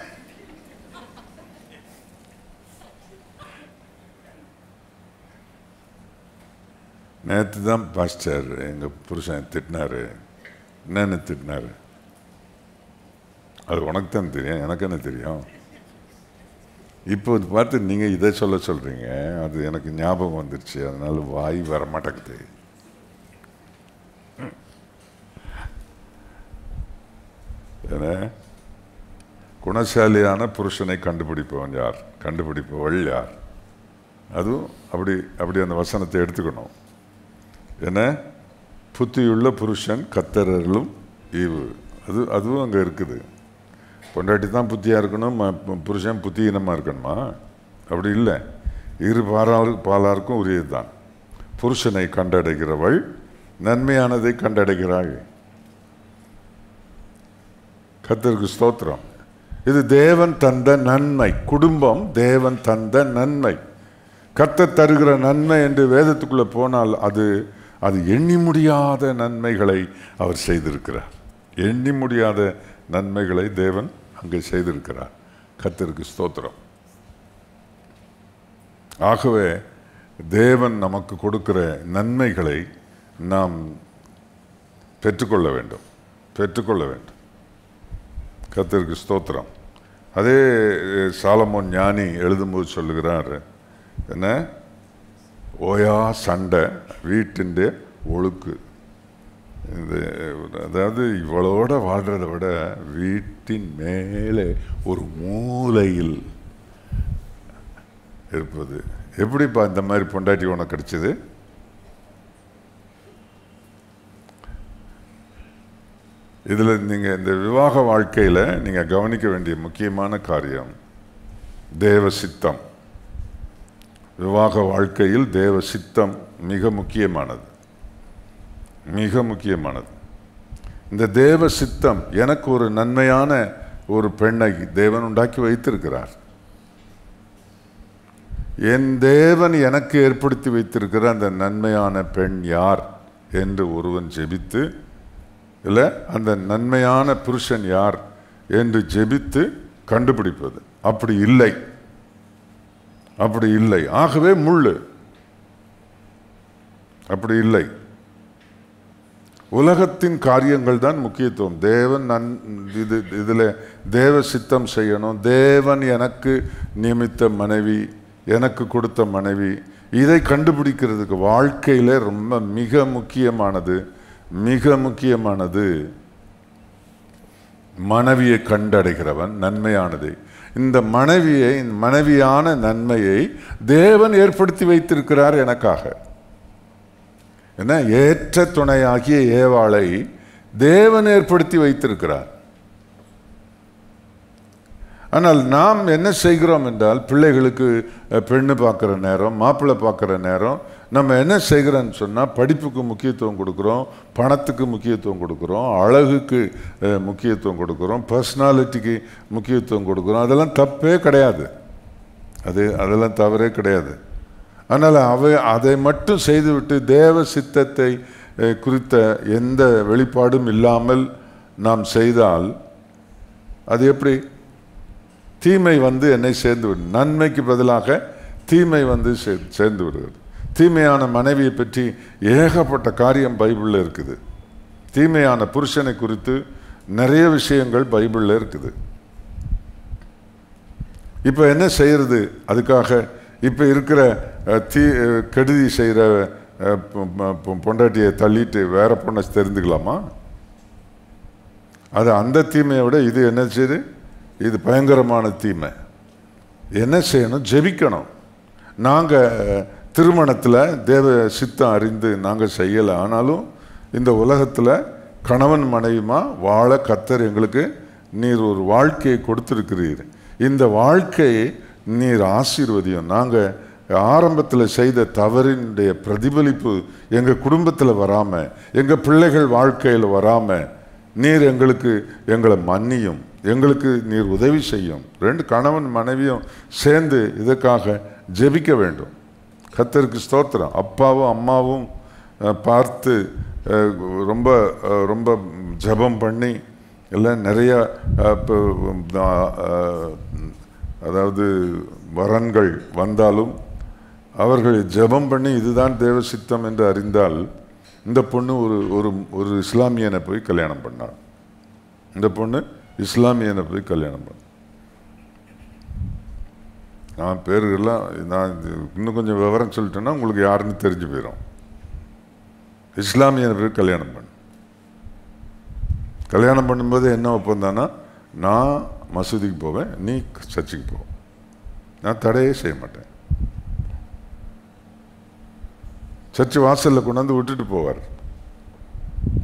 நேற்று தான் பாஸ்டர் எங்கள் புருஷன் திட்டினாரு. என்னென்னு திட்டினாரு? அது உனக்கு தான் தெரியும், எனக்கு என்ன தெரியும். இப்போ பார்த்து நீங்கள் இதை சொல்கிறீங்க, அது எனக்கு ஞாபகம் வந்துருச்சு, அதனால வாய் வர மாட்டேங்குது. ஏன்னா குணசாலியான புருஷனை கண்டுபிடிப்பவன் யார், கண்டுபிடிப்பவள் யார்? அதுவும் அப்படி அந்த வசனத்தை எடுத்துக்கணும். என்ன புத்தியுள்ள புருஷன் கர்த்தரருளும் ஈவு, அதுவும் அங்கே இருக்குது. பொண்டாட்டி தான் புத்தியாக இருக்கணும், புருஷன் புத்தியினமாக இருக்கணுமா? அப்படி இல்லை. இரு பாலாருக்கும் உரியது தான். புருஷனை கண்டடைகிறவள் நன்மையானதை கண்டடைகிறாள். கர்த்தருக்கு ஸ்தோத்திரம். இது தேவன் தந்த நன்மை. குடும்பம் தேவன் தந்த நன்மை. கர்த்தர் தருகிற நன்மை என்று வேதத்துக்குள்ளே போனால் அது எண்ணி முடியாத நன்மைகளை அவர் செய்திருக்கிறார். எண்ணி முடியாத நன்மைகளை தேவன் அங்கே செய்திருக்கிறார். கர்த்தருக்கு ஸ்தோத்திரம். ஆகவே தேவன் நமக்கு கொடுக்கிற நன்மைகளை நாம் பெற்றுக்கொள்ள வேண்டும். கர்த்தருக்கு ஸ்தோத்திரம். அதே சாலமோன் ஞானி எழுதும்போது சொல்லுகிறார், என்ன ஓயா சண்டை வீட்டிൻ്റെ ஒழுக்கு. அதாவது இவளோட வாழ்கிறத விட வீட்டின் மேலே ஒரு மூலையில் இருப்பது. எப்படிப்பா இந்த மாதிரி பொண்டாட்டி உனக்கு கிடைச்சது? இதில் நீங்கள் இந்த விவாக வாழ்க்கையில் நீங்கள் கவனிக்க வேண்டிய முக்கியமான காரியம் தேவ சித்தம். விவாக வாழ்க்கையில் தேவ சித்தம் மிக முக்கியமானது. இந்த தேவ சித்தம், எனக்கு ஒரு நன்மையான ஒரு பெண்ணை தேவன் உண்டாக்கி வைத்திருக்கிறார். என் தேவன் எனக்கு ஏற்படுத்தி வைத்திருக்கிற அந்த நன்மையான பெண் யார் என்று ஒருவன் ஜெபித்து, இல்லை அந்த நன்மையான புருஷன் யார் என்று ஜெபித்து கண்டுபிடிப்பது. அப்படி இல்லை. ஆகவே முள்ளு. அப்படி இல்லை. உலகத்தின் காரியங்கள் தான் முக்கியத்துவம். தேவன் இதில் தேவ சித்தம் செய்யணும். தேவன் எனக்கு நியமித்த மனைவி, எனக்கு கொடுத்த மனைவி, இதை கண்டுபிடிக்கிறதுக்கு வாழ்க்கையில் ரொம்ப மிக முக்கியமானது மனைவியை கண்டடைகிறவன் நன்மையானது. இந்த மனைவியான நன்மையை தேவன் ஏற்படுத்தி வைத்திருக்கிறார் எனக்காக. என்ன, ஏற்ற துணையாகிய ஏவாளை தேவன் ஏற்படுத்தி வைத்திருக்கிறார். ஆனால் நாம் என்ன செய்கிறோம் என்றால், பிள்ளைகளுக்கு பெண்ணு பார்க்குற நேரம், மாப்பிள்ளை பார்க்குற நேரம் நம்ம என்ன செய்கிறோன்னு சொன்னால், படிப்புக்கு முக்கியத்துவம் கொடுக்குறோம், பணத்துக்கு முக்கியத்துவம் கொடுக்குறோம், அழகுக்கு முக்கியத்துவம் கொடுக்குறோம், பர்சனாலிட்டிக்கு முக்கியத்துவம் கொடுக்குறோம். அதெல்லாம் தப்பே கிடையாது, அதெல்லாம் தவறே கிடையாது. ஆனால் அதை மட்டும் செய்துவிட்டு தேவ சித்தத்தை குறித்த எந்த வெளிப்பாடும் இல்லாமல் நாம் செய்தால் அது எப்படி? தீமை என்னை சேர்ந்து விடும். நன்மைக்கு பதிலாக தீமை சேர்ந்து விடுகிறது. தீமையான மனைவியை பற்றி ஏகப்பட்ட காரியம் பைபிளில் இருக்குது. தீமையான புருஷனை குறித்து நிறைய விஷயங்கள் பைபிளில் இருக்குது. இப்போ என்ன செய்யறது? அதுக்காக இப்போ இருக்கிற கெடுதி செய்கிற பொண்டாட்டியை தள்ளிட்டு வேற பொண்ணை தெரிந்துக்கலாமா? அது அந்த தீமையை விட இது என்ன செய்யுது? இது பயங்கரமான தீமை. என்ன செய்யணும்? ஜெபிக்கணும். நாங்கள் திருமணத்தில் தேவ சித்தம் அறிந்து நாங்கள் செய்யலை. ஆனாலும் இந்த உலகத்தில் கணவன் மனைவிமா வாழ கர்த்தர் எங்களுக்கு நீர் ஒரு வாழ்க்கையை கொடுத்துருக்கிறீர். இந்த வாழ்க்கையை நீர் ஆசீர்வதியும். நாங்கள் ஆரம்பத்தில் செய்த தவறினுடைய பிரதிபலிப்பு எங்கள் குடும்பத்தில் வராமல், எங்கள் பிள்ளைகள் வாழ்க்கையில் வராமல் நீர் எங்களை மன்னியும், எங்களுக்கு நீர் உதவி செய்யும். ரெண்டு கணவன் மனைவியும் சேர்ந்து இதற்காக ஜெபிக்க வேண்டும். கர்த்தருக்கு ஸ்தோத்திரம். அப்பாவும் அம்மாவும் பார்த்து ரொம்ப ரொம்ப ஜெபம் பண்ணி எல்லாம் நிறைய அதாவது வரன்கள் வந்தாலும் அவர்கள் ஜெபம் பண்ணி இதுதான் தேவ சித்தம் என்று அறிந்தால், இந்த பொண்ணு ஒரு இஸ்லாமியனை போய் கல்யாணம் பண்ணாள். இந்த பொண்ணு இஸ்லாமியனை போய் கல்யாணம் பண்ண. நான் பேருகள்லாம் நான் இன்னும் கொஞ்சம் விவரம் சொல்லிட்டேன்னா உங்களுக்கு யாருன்னு தெரிஞ்சு போயிடும். இஸ்லாமியனை போய் கல்யாணம் பண்ண. கல்யாணம் பண்ணும்போது என்ன ஒப்பந்தானா, நான் மசூதிக்கு போவேன், நீ சர்ச்சுக்கு போ, நான் தடையே செய்ய மாட்டேன். சர்ச்சு வாசலில் கொண்டாந்து விட்டுட்டு போவார்.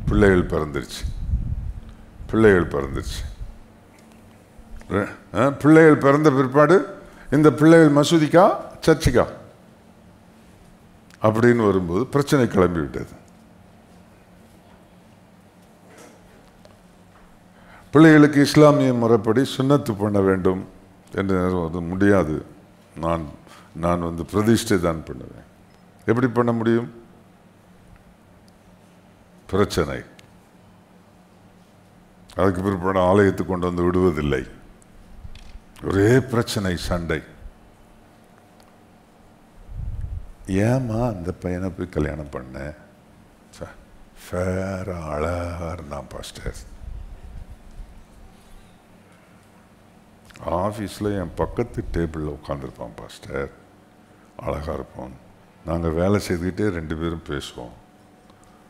பிள்ளைகள் பிறந்துருச்சு. பிள்ளைகள் பிறந்த பிற்பாடு இந்த பிள்ளைகள் மசூதிக்கா சர்ச்சுக்கா அப்படின்னு வரும்போது பிரச்சனை கிளம்பி விட்டது. பிள்ளைகளுக்கு இஸ்லாமிய முறைப்படி சுன்னத்து பண்ண வேண்டும் என்று முடியாது. நான் பிரதிஷ்டை தான் பண்ணுவேன். எப்படி பண்ண முடியும்? பிரச்சனை. அதுக்கு பிற்பாடு ஆலயத்துக்கு கொண்டு வந்து விடுவதில்லை. ஒரே பிரச்சனை, சண்டை. ஏமா அந்த பையனை போய் கல்யாணம் பண்ண? ஃபேர அழகா இருந்தான் பாஸ்டர். ஆஃபீஸில் என் பக்கத்து டேபிளில் உட்காந்துருப்பான் பாஸ்டர், அழகாக இருப்போம். நாங்கள் வேலை செய்துக்கிட்டே 2 பேரும் பேசுவோம்.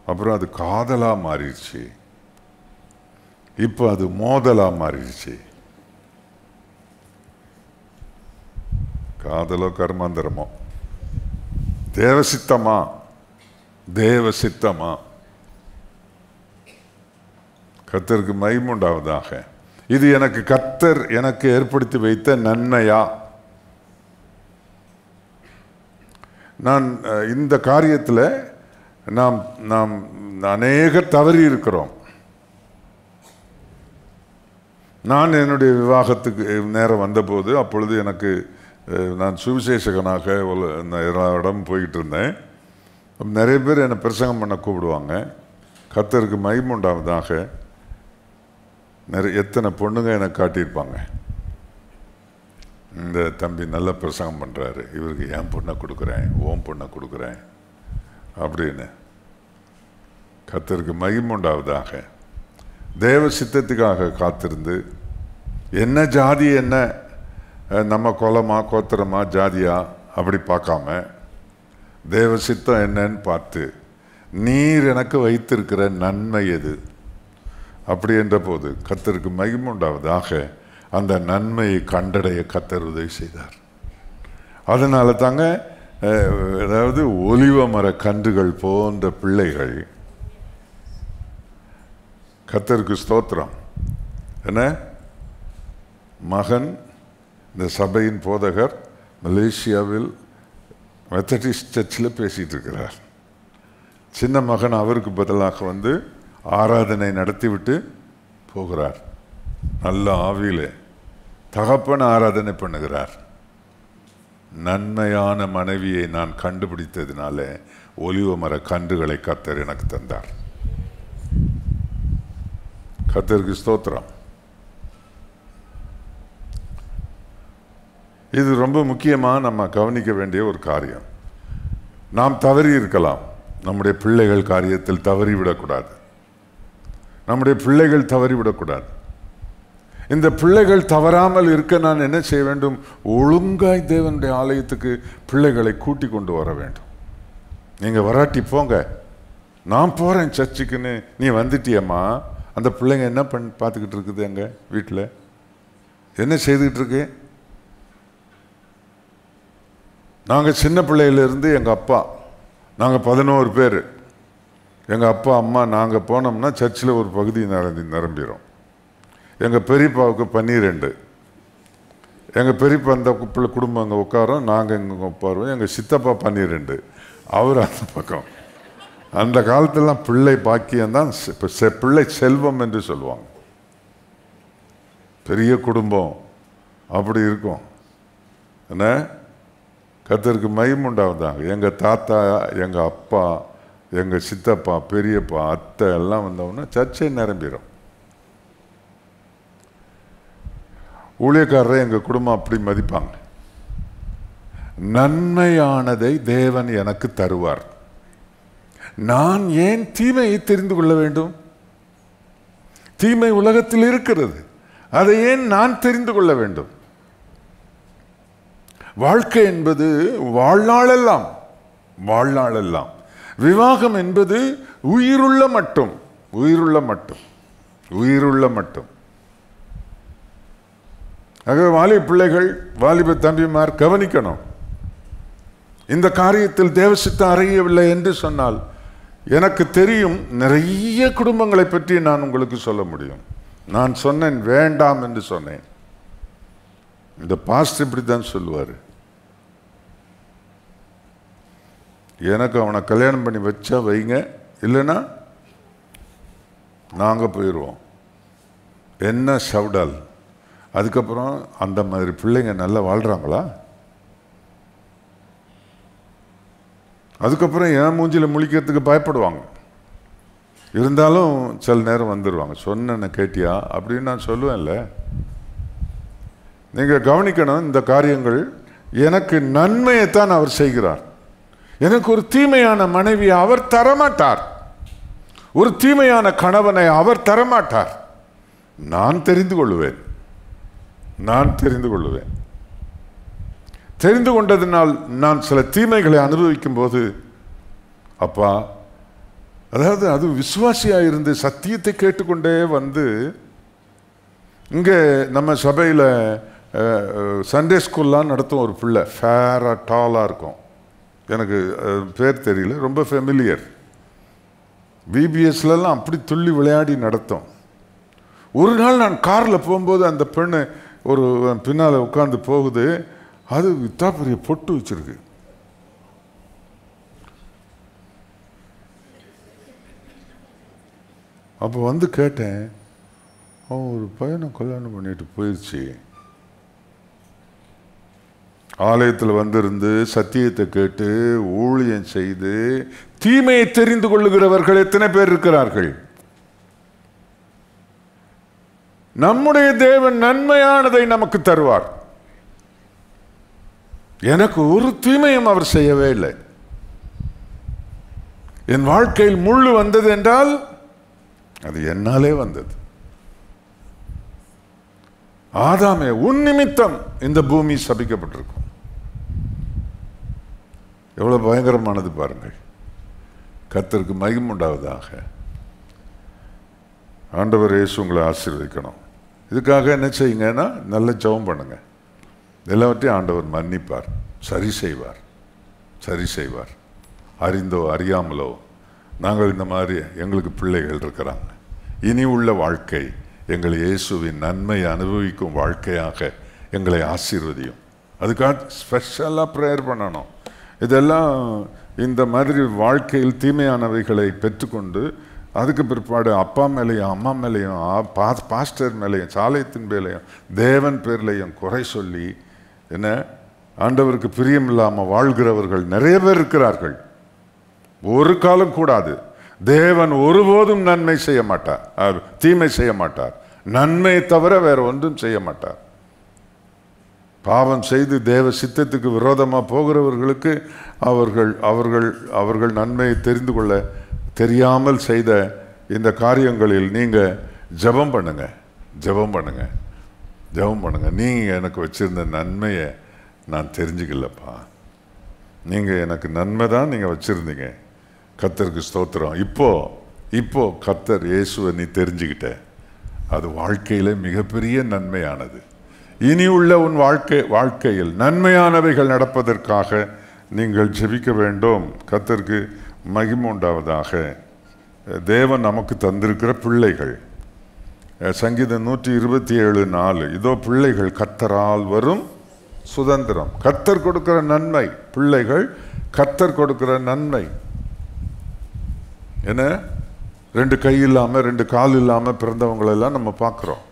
அப்புறம் அது காதலாக மாறிடுச்சு. இப்போ அது மோதலாக மாறிடுச்சு. காதலோ கர்மாந்தரமோ, தேவசித்தமா கர்த்தருக்கு மகிமை உண்டாவதாக. இது எனக்கு கர்த்தர் எனக்கு ஏற்படுத்தி வைத்த நன்மையா? நான் இந்த காரியத்தில் நாம் அநேகர் தவறி இருக்கிறோம். நான் என்னுடைய விவாகத்துக்கு நேரம் வந்தபோது, அப்பொழுது எனக்கு நான் சுவிசேஷகனாக எல்லா இடம் போய்கிட்டு இருந்தேன். நிறைய பேர் என்னை பிரசங்கம் பண்ண கூப்பிடுவாங்க. கர்த்தருக்கு மகிமை உண்டாவதாக. எத்தனை பொண்ணுங்க எனக்கு காட்டியிருப்பாங்க, இந்த தம்பி நல்ல பிரசங்கம் பண்ணுறாரு, இவருக்கு என் பொண்ணை கொடுக்குறேன், ஓம் பொண்ணை கொடுக்குறேன் அப்படின்னு. கர்த்தருக்கு மகிமை உண்டாவதாக. தேவ சித்தத்துக்காக காத்திருந்து, என்ன ஜாதி, என்ன நம்ம குலமா கோத்திரமா ஜாதியா அப்படி பார்க்காம தேவ சித்தம் என்னன்னு பார்த்து, நீர் எனக்கு வைத்திருக்கிற நன்மை எது அப்படி என்ற போது கர்த்தருக்கு மகிமை உண்டாவதாக. அந்த நன்மையை கண்டடைய கர்த்தர் உதவி செய்தார். அதனால தாங்க அதாவது ஒலிவ மர கன்றுகள் போன்ற பிள்ளைகள். கர்த்தருக்கு ஸ்தோத்திரம். என்ன மகன் இந்த சபையின் போதகர் மலேசியாவில் மெத்தடிஸ்ட் சர்ச்சில் பேசிட்டு இருக்கிறார். சின்ன மகன் அவருக்கு பதிலாக வந்து ஆராதனை நடத்திவிட்டு போகிறார். நல்ல ஆவியிலே தகப்பன் ஆராதனை பண்ணுகிறார். நன்மையான மனைவியை நான் கண்டுபிடித்ததினால ஒலிவ மர கன்றுகளை கர்த்தர் எனக்கு தந்தார். கர்த்தருக்கு ஸ்தோத்திரம். இது ரொம்ப முக்கியமாக நம்ம கவனிக்க வேண்டிய ஒரு காரியம். நாம் தவறி இருக்கலாம், நம்முடைய பிள்ளைகள் காரியத்தில் தவறிவிடக்கூடாது. நம்முடைய பிள்ளைகள் தவறிவிடக்கூடாது. இந்த பிள்ளைகள் தவறாமல் இருக்க நான் என்ன செய்ய வேண்டும்? ஒழுங்காய் தேவனுடைய ஆலயத்துக்கு பிள்ளைகளை கூட்டி கொண்டு வர வேண்டும். நீங்கள் வராட்டி போங்க, நான் போகிறேன் சர்ச்சுக்குன்னு. நீ வந்துட்டியம்மா, அந்த பிள்ளைங்க என்ன பார்த்துக்கிட்டு இருக்குது? எங்கள் வீட்டில் என்ன செய்துக்கிட்டு இருக்கு? நாங்கள் சின்ன பிள்ளையிலேருந்து எங்கள் அப்பா, நாங்கள் 11 பேர், எங்கள் அப்பா அம்மா நாங்கள் போனோம்னா சர்ச்சில் ஒரு பகுதி நிரம்பிடும். எங்கள் பெரியப்பாவுக்கு 12, எங்கள் பெரியப்பா அந்த குடும்பம் அங்கே உட்காரோம், நாங்கள் இங்கே உட்காருவோம். எங்கள் சித்தப்பா 12, அவர் அந்த பக்கம். அந்த காலத்திலாம் பிள்ளை பாக்கியம்தான் இப்போ பிள்ளை செல்வம் என்று சொல்லுவாங்க. பெரிய குடும்பம் அப்படி இருக்கும். என்ன கர்த்தருக்கு மகிமை உண்டாவதாங்க. எங்கள் தாத்தா, எங்கள் அப்பா, எங்கள் சித்தப்பா, பெரியப்பா, அத்தை எல்லாம் வந்தவொன்னா சர்ச்சை நிரம்பிடும். ஊழியக்காரரை எங்கள் குடும்பம் அப்படி மதிப்பாங்க. நன்மையானதை தேவன் எனக்கு தருவார். நான் ஏன் தீமையை தெரிந்து கொள்ள வேண்டும்? தீமை உலகத்தில் இருக்கிறது, அதை ஏன் நான் தெரிந்து கொள்ள வேண்டும்? வாழ்க்கை என்பது வாழ்நாளெல்லாம், வாழ்நாளெல்லாம். விவாகம் என்பது உயிருள்ள மட்டும், உயிருள்ள மட்டும், உயிருள்ள மட்டும். ஆகவே வாலிப பிள்ளைகள், வாலிப தம்பிமார் கவனிக்கணும். இந்த காரியத்தில் தேவசித்தம் அறியவில்லை என்று சொன்னால், எனக்கு தெரியும் நிறைய குடும்பங்களை பற்றி நான் உங்களுக்கு சொல்ல முடியும். நான் சொன்னேன் வேண்டாம் என்று சொன்னேன். இந்த பாஸ்டர் இப்படி தான் சொல்லுவார், எனக்கு அவனை கல்யாணம் பண்ணி வச்சா வைங்க, இல்லைன்னா நாங்கள் போயிடுவோம். என்ன சவுடால். அதுக்கப்புறம் அந்த மாதிரி பிள்ளைங்க நல்லா வாழ்கிறாங்களா? அதுக்கப்புறம் என் மூஞ்சியில் முழிக்கிறதுக்கு பயப்படுவாங்க. இருந்தாலும் சில நேரம் வந்துடுவாங்க. சொன்ன கேட்டியா அப்படின்னு நான் சொல்லுவேன்ல. நீங்கள் கவனிக்கணும், இந்த காரியங்கள் எனக்கு நன்மையைத்தான் அவர் செய்கிறார். எனக்கு ஒரு தீமையான மனைவியை அவர் தரமாட்டார், ஒரு தீமையான கணவனை அவர் தரமாட்டார். நான் தெரிந்து கொள்ளுவேன், நான் தெரிந்து கொள்ளுவேன். தெரிந்து கொண்டதினால் நான் சில தீமைகளை அனுபவிக்கும் போது, அப்பா, அதாவது அது விசுவாசியாக இருந்து சத்தியத்தை கேட்டுக்கொண்டே வந்து, இங்கே நம்ம சபையில் சண்டே ஸ்கூல்லாம் நடத்தும் ஒரு பிள்ளை, ஃபேராக டாலாக இருக்கும். எனக்கு பேர் தெரியல, ரொம்ப ஃபெமிலியர். விபிஎஸ்லாம் அப்படி துள்ளி விளையாடி நடத்தும். ஒரு நாள் நான் காரில் போகும்போது அந்த பெண்ணு ஒரு பின்னால் உட்காந்து போகுது. அது இத்தா பெரிய பொட்டு வச்சிருக்கு. அப்போ வந்து கேட்டேன், அவன் ஒரு பையனை கல்யாணம் பண்ணிட்டு போயிடுச்சு. ஆலயத்தில் வந்திருந்து சத்தியத்தை கேட்டு ஊழியம் செய்து தீமையை தெரிந்து கொள்ளுகிறவர்கள் எத்தனை பேர் இருக்கிறார்கள்? நம்முடைய தேவன் நன்மையானதை நமக்கு தருவார். எனக்கு ஒரு தீமையும் அவர் செய்யவே இல்லை. என் வாழ்க்கையில் முள்ளு வந்தது என்றால் அது என்னாலே வந்தது. ஆதாமே, உன் நிமித்தம் இந்த பூமி சபிக்கப்பட்டிருக்கும். எவ்வளவு பயங்கரமானது பாருங்கள். கர்த்தருக்கு மகிமை உண்டாவதாக. ஆண்டவர் இயேசு உங்களை ஆசீர்வதிக்கணும். இதுக்காக என்ன செய்யுங்கன்னா நல்ல ஜெபம் பண்ணுங்க. எல்லாவற்றையும் ஆண்டவர் மன்னிப்பார், சரி செய்வார், சரி செய்வார். அறிந்தோ அறியாமலோ நாங்கள் இந்த மாதிரி எங்களுக்கு பிள்ளைகள் இருக்கிறாங்க. இனி உள்ள வாழ்க்கை எங்கள் இயேசுவின் நன்மை அனுபவிக்கும் வாழ்க்கையாக எங்களை ஆசீர்வதியும். அதுக்காக ஸ்பெஷலாக ப்ரேயர் பண்ணணும். இதெல்லாம் இந்த மாதிரி வாழ்க்கையில் தீமையானவைகளை பெற்றுக்கொண்டு அதுக்கு பிற்பாடு அப்பா மேலேயும் அம்மா மேலேயும் பாஸ்டர் மேலேயும் சாலையத்தின் மேலேயும் தேவன் பேர்லையும் குறை சொல்லி என்ன ஆண்டவருக்கு பிரியம் இல்லாமல் வாழ்கிறவர்கள் நிறைய பேர் இருக்கிறார்கள். ஒரு காலம் கூடாது. தேவன் ஒருபோதும் நன்மை செய்ய மாட்டார், தீமை செய்ய மாட்டார். நன்மையை தவிர வேற ஒன்றும் செய்ய மாட்டார். பாவம் செய்து தேவ சித்தத்துக்கு விரோதமாக போகிறவர்களுக்கு அவர்கள் அவர்கள் அவர்கள் நன்மையை தெரிந்து கொள்ள தெரியாமல் செய்த இந்த காரியங்களில் நீங்கள் ஜெபம் பண்ணுங்க, ஜெபம் பண்ணுங்க, ஜெபம் பண்ணுங்க. நீங்கள் எனக்கு வச்சிருந்த நன்மையை நான் தெரிஞ்சுக்கலப்பா. நீங்கள் எனக்கு நன்மை தான் நீங்கள் வச்சுருந்தீங்க. கர்த்தருக்கு ஸ்தோத்திரம். இப்போ கர்த்தர் இயேசுவை நீ தெரிஞ்சுக்கிட்ட, அது வாழ்க்கையில் மிகப்பெரிய நன்மையானது. இனி உள்ள உன் வாழ்க்கையில் நன்மையானவைகள் நடப்பதற்காக நீங்கள் ஜெபிக்க வேண்டும். கர்த்தருக்கு மகிமை உண்டாவதாக. தேவன் நமக்கு தந்திருக்கிற பிள்ளைகள், சங்கீதம் 127:4, இதோ பிள்ளைகள் கர்த்தரால் வரும் சுதந்திரம். கர்த்தர் கொடுக்கிற நன்மை, பிள்ளைகள் கர்த்தர் கொடுக்கிற நன்மை. என்ன, 2 கை இல்லாமல் 2 கால் இல்லாமல் பிறந்தவங்களெல்லாம் நம்ம பார்க்குறோம்.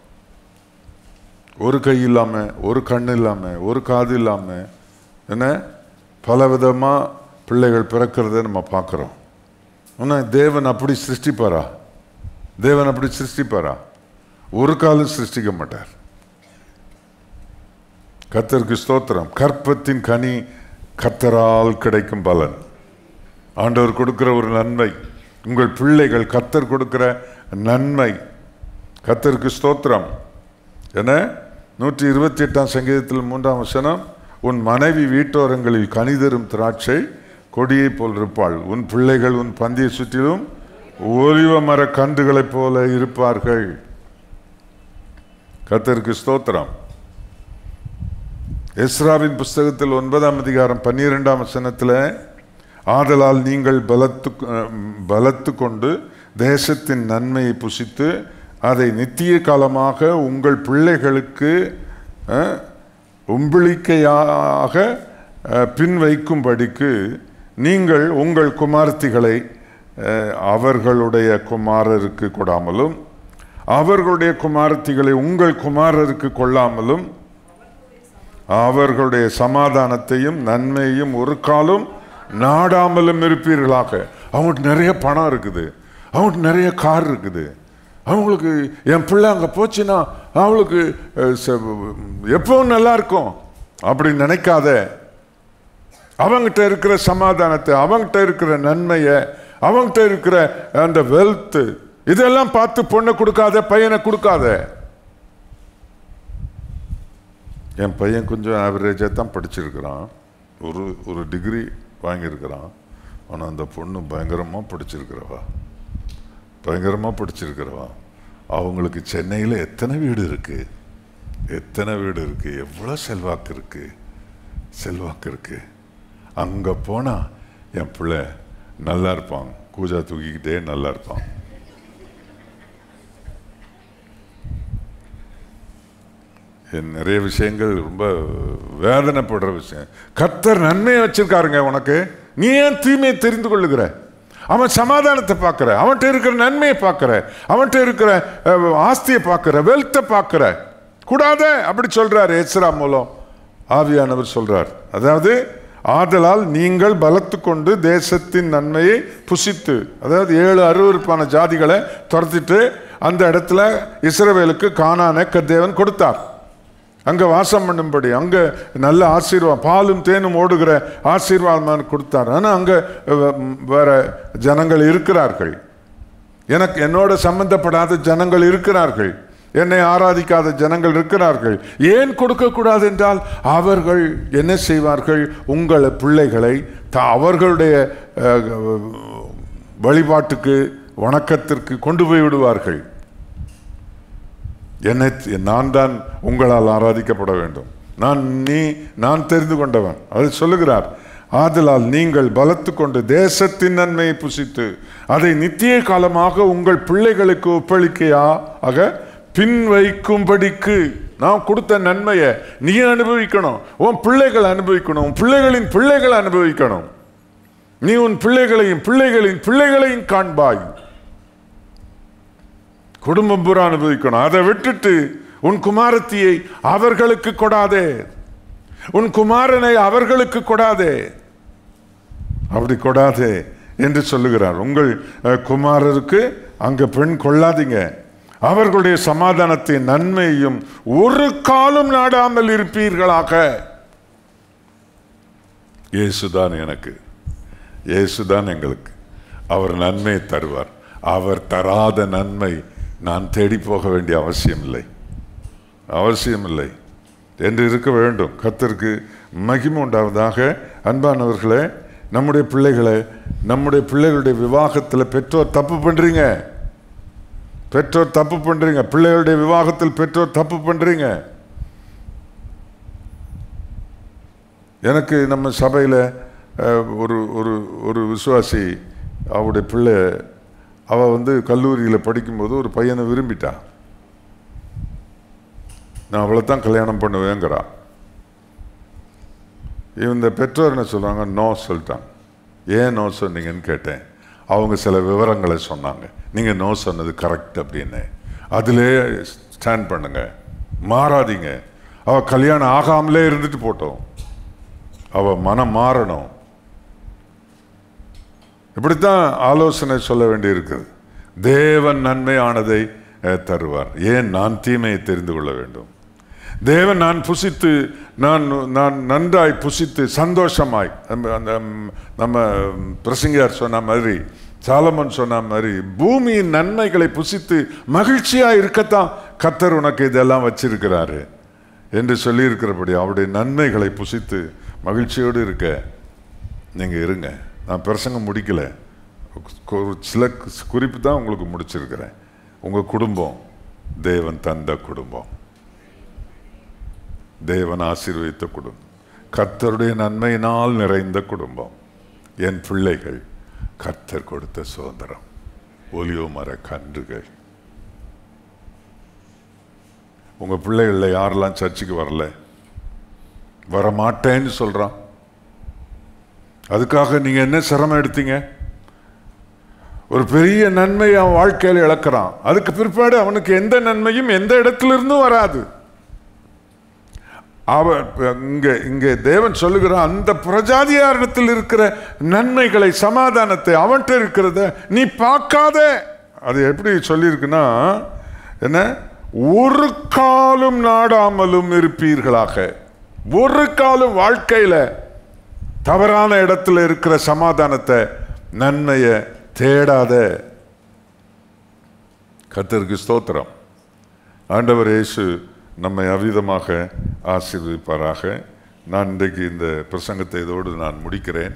ஒரு கை இல்லாமல், ஒரு கண் இல்லாமல், ஒரு காது இல்லாமல், என்ன பலவிதமாக பிள்ளைகள் பிறக்கிறத நம்ம பார்க்குறோம். ஆனால் தேவன் அப்படி சிருஷ்டிப்பாரா? தேவன் அப்படி சிருஷ்டிப்பாரா? ஒரு காலம் சிருஷ்டிக்க மாட்டார். கர்த்தருக்கு ஸ்தோத்திரம். கற்பத்தின் கனி கர்த்தரால் கிடைக்கும் பலன். ஆண்டவர் கொடுக்கிற ஒரு நன்மை, உங்கள் பிள்ளைகள் கர்த்தர் கொடுக்கிற நன்மை. கர்த்தருக்கு ஸ்தோத்திரம். என்ன, 128 சங்கீதத்தில் 3ஆம் வசனம், உன் மனைவி வீட்டோரங்களில் கனிதரும் திராட்சை கொடியை போல் இருப்பாள், உன் பிள்ளைகள் உன் பந்தியை சுற்றிலும் ஒலிவ மர கன்றுகளைப் போல இருப்பார்கள். கர்த்தருக்கு ஸ்தோத்திரம். எஸ்ராவின் புஸ்தகத்தில் 9ஆம் அதிகாரம் 12ஆம் வசனத்தில், ஆதலால் நீங்கள் பலத்து கொண்டு தேசத்தின் நன்மையை புசித்து அதை நித்திய காலமாக உங்கள் பிள்ளைகளுக்கு உம்பிளிக்கையாக பின் வைக்கும்படிக்கு நீங்கள் உங்கள் குமாரத்திகளை அவர்களுடைய குமாரருக்கு கொடாமலும் அவர்களுடைய குமாரத்திகளை உங்கள் குமாரருக்கு கொள்ளாமலும் அவர்களுடைய சமாதானத்தையும் நன்மையையும் ஒரு காலம் நாடாமலும் இருப்பீர்களாக. அவங்களுக்கு நிறைய பணம் இருக்குது, அவங்களுக்கு நிறைய கார் இருக்குது, அவங்களுக்கு என் பிள்ளை அங்கே போச்சுன்னா அவங்களுக்கு எப்பவும் நல்லா இருக்கும் அப்படி நினைக்காத. அவங்ககிட்ட இருக்கிற சமாதானத்தை, அவங்ககிட்ட இருக்கிற நன்மையை, அவங்ககிட்ட இருக்கிற அந்த வெல்த், இதெல்லாம் பார்த்து பொண்ணை கொடுக்காத, பையனை கொடுக்காத. என் பையன் கொஞ்சம் ஆவரேஜாக தான் படிச்சிருக்கிறான், ஒரு டிகிரி வாங்கியிருக்கிறான். ஆனால் அந்த பொண்ணு பயங்கரமாக படிச்சிருக்கிறவா, பயங்கரமாக படிச்சிருக்கிறவா. அவங்களுக்கு சென்னையில் எத்தனை வீடு இருக்குது, எத்தனை வீடு இருக்குது, எவ்வளோ செல்வாக்கு இருக்குது, செல்வாக்கு இருக்குது. அங்கே போனால் என் பிள்ளை நல்லா இருப்பான், கூஜா தூக்கிக்கிட்டே நல்லா இருப்பான். நிறைய விஷயங்கள் ரொம்ப வேதனைப்படுற விஷயம். கர்த்தர் நன்மையை வச்சிருக்காருங்க உனக்கு, நீ ஏன் தீமையை தெரிந்து கொள்ளுகிற? அவன் சமாதானத்தை பார்க்குற, அவன்கிட்ட இருக்கிற நன்மையை பார்க்குற, அவன்கிட்ட இருக்கிற ஆஸ்தியை பார்க்குற, வெல்த்தை பார்க்குற. கூடாத அப்படி சொல்றாரு எஸ்ரா மூலம் ஆவியானவர் சொல்றார். அதாவது ஆதலால் நீங்கள் பலத்து கொண்டு தேசத்தின் நன்மையை புசித்து, அதாவது 7 அருவருப்பான ஜாதிகளை துரத்திட்டு அந்த இடத்துல இஸ்ரவேலுக்கு கானானை தேவன் கொடுத்தார். அங்கே வாசம் பண்ணும்படி, அங்கே நல்ல ஆசீர்வாதம், பாலும் தேனும் ஓடுகிற ஆசீர்வாதம் கொடுத்தார். ஆனால் அங்கே வேற ஜனங்கள் இருக்கிறார்கள், என்னோட சம்பந்தப்படாத ஜனங்கள் இருக்கிறார்கள், என்னை ஆராதிக்காத ஜனங்கள் இருக்கிறார்கள். ஏன் கொடுக்கக்கூடாது என்றால், அவர்கள் என்ன செய்வார்கள்? உங்கள் பிள்ளைகளை அவர்களுடைய வழிபாட்டுக்கு, வணக்கத்திற்கு கொண்டு போய் விடுவார்கள். நான் தான் உங்களால் ஆராதிக்கப்பட வேண்டும், நான் தெரிந்து கொண்டவன். அது சொல்லுகிறார். ஆதலால் நீங்கள் பலத்து கொண்டு தேசத்தின் நன்மையை புசித்து அதை நித்திய காலமாக உங்கள் பிள்ளைகளுக்கு ஒப்பளிக்கையாக பின் வைக்கும்படிக்கு. நான் கொடுத்த நன்மையை நீ அனுபவிக்கணும், உன் பிள்ளைகள் அனுபவிக்கணும், உன் பிள்ளைகளின் பிள்ளைகள் அனுபவிக்கணும். நீ உன் பிள்ளைகளையும் பிள்ளைகளின் பிள்ளைகளையும் காண்பாய். குடும்பம் பூரா அனுபவிக்கணும். அதை விட்டுட்டு உன் குமாரத்தியை அவர்களுக்கு கொடாதே, உன் குமாரனை அவர்களுக்கு கொடாதே, அப்படி கொடாதே என்று சொல்லுகிறார். உங்கள் குமாரருக்கு அங்க பெண் கொள்ளாதீங்க. அவர்களுடைய சமாதானத்தை நன்மையும் ஒரு காலம் நாடாமல் இருப்பீர்களாக. இயேசுதான் எனக்கு, இயேசுதான் எங்களுக்கு. அவர் நன்மையை தருவார். அவர் தராத நன்மை நான் தேடி போக வேண்டிய அவசியமில்லை, அவசியமில்லை என்று இருக்க வேண்டும். கர்த்தருக்கு மகிமை உண்டாவதாக. அன்பானவர்களே, நம்முடைய பிள்ளைகளுடைய விவாகத்தில் பெற்றோர் தப்பு பண்றீங்க, பெற்றோர் தப்பு பண்றீங்க. பிள்ளைகளுடைய விவாகத்தில் பெற்றோர் தப்பு பண்றீங்க. எனக்கு நம்ம சபையில் ஒரு ஒரு ஒரு விசுவாசி, அவருடைய பிள்ளை அவள் கல்லூரியில் படிக்கும்போது ஒரு பையனை விரும்பிட்டா. நான் அவளை தான் கல்யாணம் பண்ணுவேங்கிறா. இந்த பெற்றோர் என்ன சொல்கிறாங்க, நோ சொல்லிட்டாங்க. ஏன் நோ சொன்னீங்கன்னு கேட்டேன். அவங்க சில விவரங்களை சொன்னாங்க. நீங்கள் நோ சொன்னது கரெக்ட் அப்படின்னு. அதிலே ஸ்டாண்ட் பண்ணுங்க, மாறாதீங்க. அவள் கல்யாணம் ஆகாமலே இருந்துட்டு போட்டோம், அவள் மனம் மாறணும். இப்படித்தான் ஆலோசனை சொல்ல வேண்டி இருக்குது. தேவன் நன்மையானதை தருவார். ஏன் நான் தீமையை தெரிந்து கொள்ள வேண்டும்? தேவன் நான் புசித்து நான் நன்றாய் புசித்து சந்தோஷமாய், அந்த நம்ம பிரசங்கியார் சொன்ன மாதிரி, சாலமன் சொன்ன மாதிரி, பூமியின் நன்மைகளை புசித்து மகிழ்ச்சியா இருக்கத்தான் கர்த்தர் உனக்கு இதெல்லாம் வச்சிருக்கிறாரு என்று சொல்லி இருக்கிறபடி அவருடைய நன்மைகளை புசித்து மகிழ்ச்சியோடு இருக்க நீங்க இருங்க. நான் பிரசங்கம் முடிக்கல, சில குறிப்பு தான் உங்களுக்கு முடிச்சிருக்கிறேன். உங்க குடும்பம் தேவன் தந்த குடும்பம், தேவன் ஆசீர்வதித்த குடும்பம், கர்த்தருடைய நன்மையினால் நிறைந்த குடும்பம். என் பிள்ளைகள் கர்த்தர் கொடுத்த சுதந்திரம், ஒலிவ மர கன்றுகள். உங்க பிள்ளைகள்ல யாரெல்லாம் சர்ச்சுக்கு வரல, வரமாட்டேன்னு சொல்றான், அதுக்காக நீங்க என்ன சிரமம் எடுத்தீங்க? ஒரு பெரிய நன்மை அவன் வாழ்க்கையில் இழக்கிறான். அதுக்கு பிற்பாடு அவனுக்கு எந்த நன்மையும் எந்த இடத்திலிருந்தும் வராது. இங்கே தேவன் சொல்லுகிறான், அந்த பிரஜாதியாரிடத்தில் இருக்கிற நன்மைகளை, சமாதானத்தை, அவன்கிட்ட இருக்கிறத நீ பார்க்காத. அது எப்படி சொல்லியிருக்குன்னா, என்ன, ஒரு காலம் நாடாமலும் இருப்பீர்களாக. ஒரு காலம் வாழ்க்கையில தவறான இடத்துல இருக்கிற சமாதானத்தை, நன்மையை தேடாத. கர்த்தருக்கு ஸ்தோத்திரம். ஆண்டவர் இயேசு நம்மை அவ்விதமாக ஆசீர்வதிப்பாராக. நான் இன்றைக்கு இந்த பிரசங்கத்தை இதோடு நான் முடிக்கிறேன்.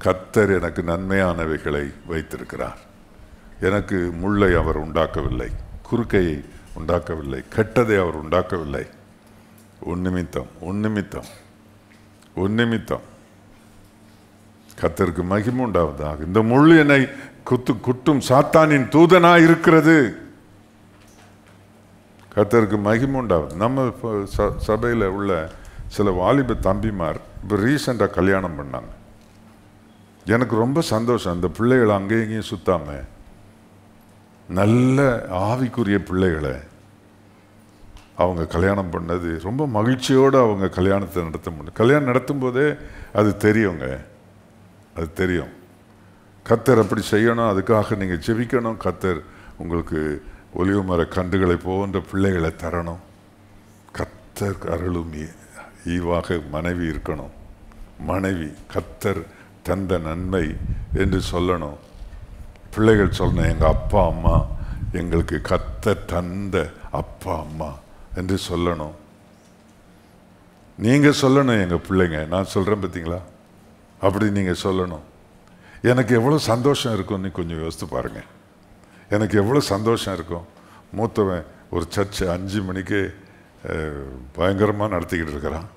கர்த்தர் எனக்கு நன்மையானவைகளை வைத்திருக்கிறார். எனக்கு முள்ளை அவர் உண்டாக்கவில்லை, குறுக்கையை உண்டாக்கவில்லை, கெட்டதை அவர் உண்டாக்கவில்லை. உன் நிமித்தம் கர்த்தருக்கு மகிமை உண்டாவதாக. இந்த முள் என்னை குட்டும் சாத்தானின் தூதனாய் இருக்கிறது. கர்த்தருக்கு மகிமை உண்டாவது. நம்ம சபையில் உள்ள சில வாலிப தம்பிமார் இப்போ ரீசெண்டாக கல்யாணம் பண்ணாங்க. எனக்கு ரொம்ப சந்தோஷம். அந்த பிள்ளைகளை அங்கேயும் இங்கேயும் சுத்தாம நல்ல ஆவிக்குரிய பிள்ளைகளை அவங்க கல்யாணம் பண்ணது ரொம்ப மகிழ்ச்சியோடு அவங்க கல்யாணத்தை நடத்த முடியும். கல்யாணம் நடத்தும் போதே அது தெரியுங்க, அது தெரியும். கர்த்தர் அப்படி செய்யணும், அதுக்காக நீங்கள் ஜெபிக்கணும். கர்த்தர் உங்களுக்கு ஒலிவ மர கன்றுகளை போன்ற பிள்ளைகளை தரணும். கர்த்தர் அருளும் ஈவாக மனைவி இருக்கணும். மனைவி கர்த்தர் தந்த நன்மை என்று சொல்லணும். பிள்ளைகள் சொல்லணும், எங்கள் அப்பா அம்மா எங்களுக்கு கர்த்தர் தந்த அப்பா அம்மா என்று சொல்லணும். நீங்கள் சொல்லணும், எங்கள் பிள்ளைங்க, நான் சொல்கிறேன் பார்த்தீங்களா, அப்படி நீங்கள் சொல்லணும். எனக்கு எவ்வளோ சந்தோஷம் இருக்கும்னு கொஞ்சம் யோசித்து பாருங்கள். எனக்கு எவ்வளோ சந்தோஷம் இருக்கும். மூத்தவன் ஒரு சர்ச்சை 5 மணிக்கு பயங்கரமாக நடத்திக்கிட்டு இருக்கிறான்.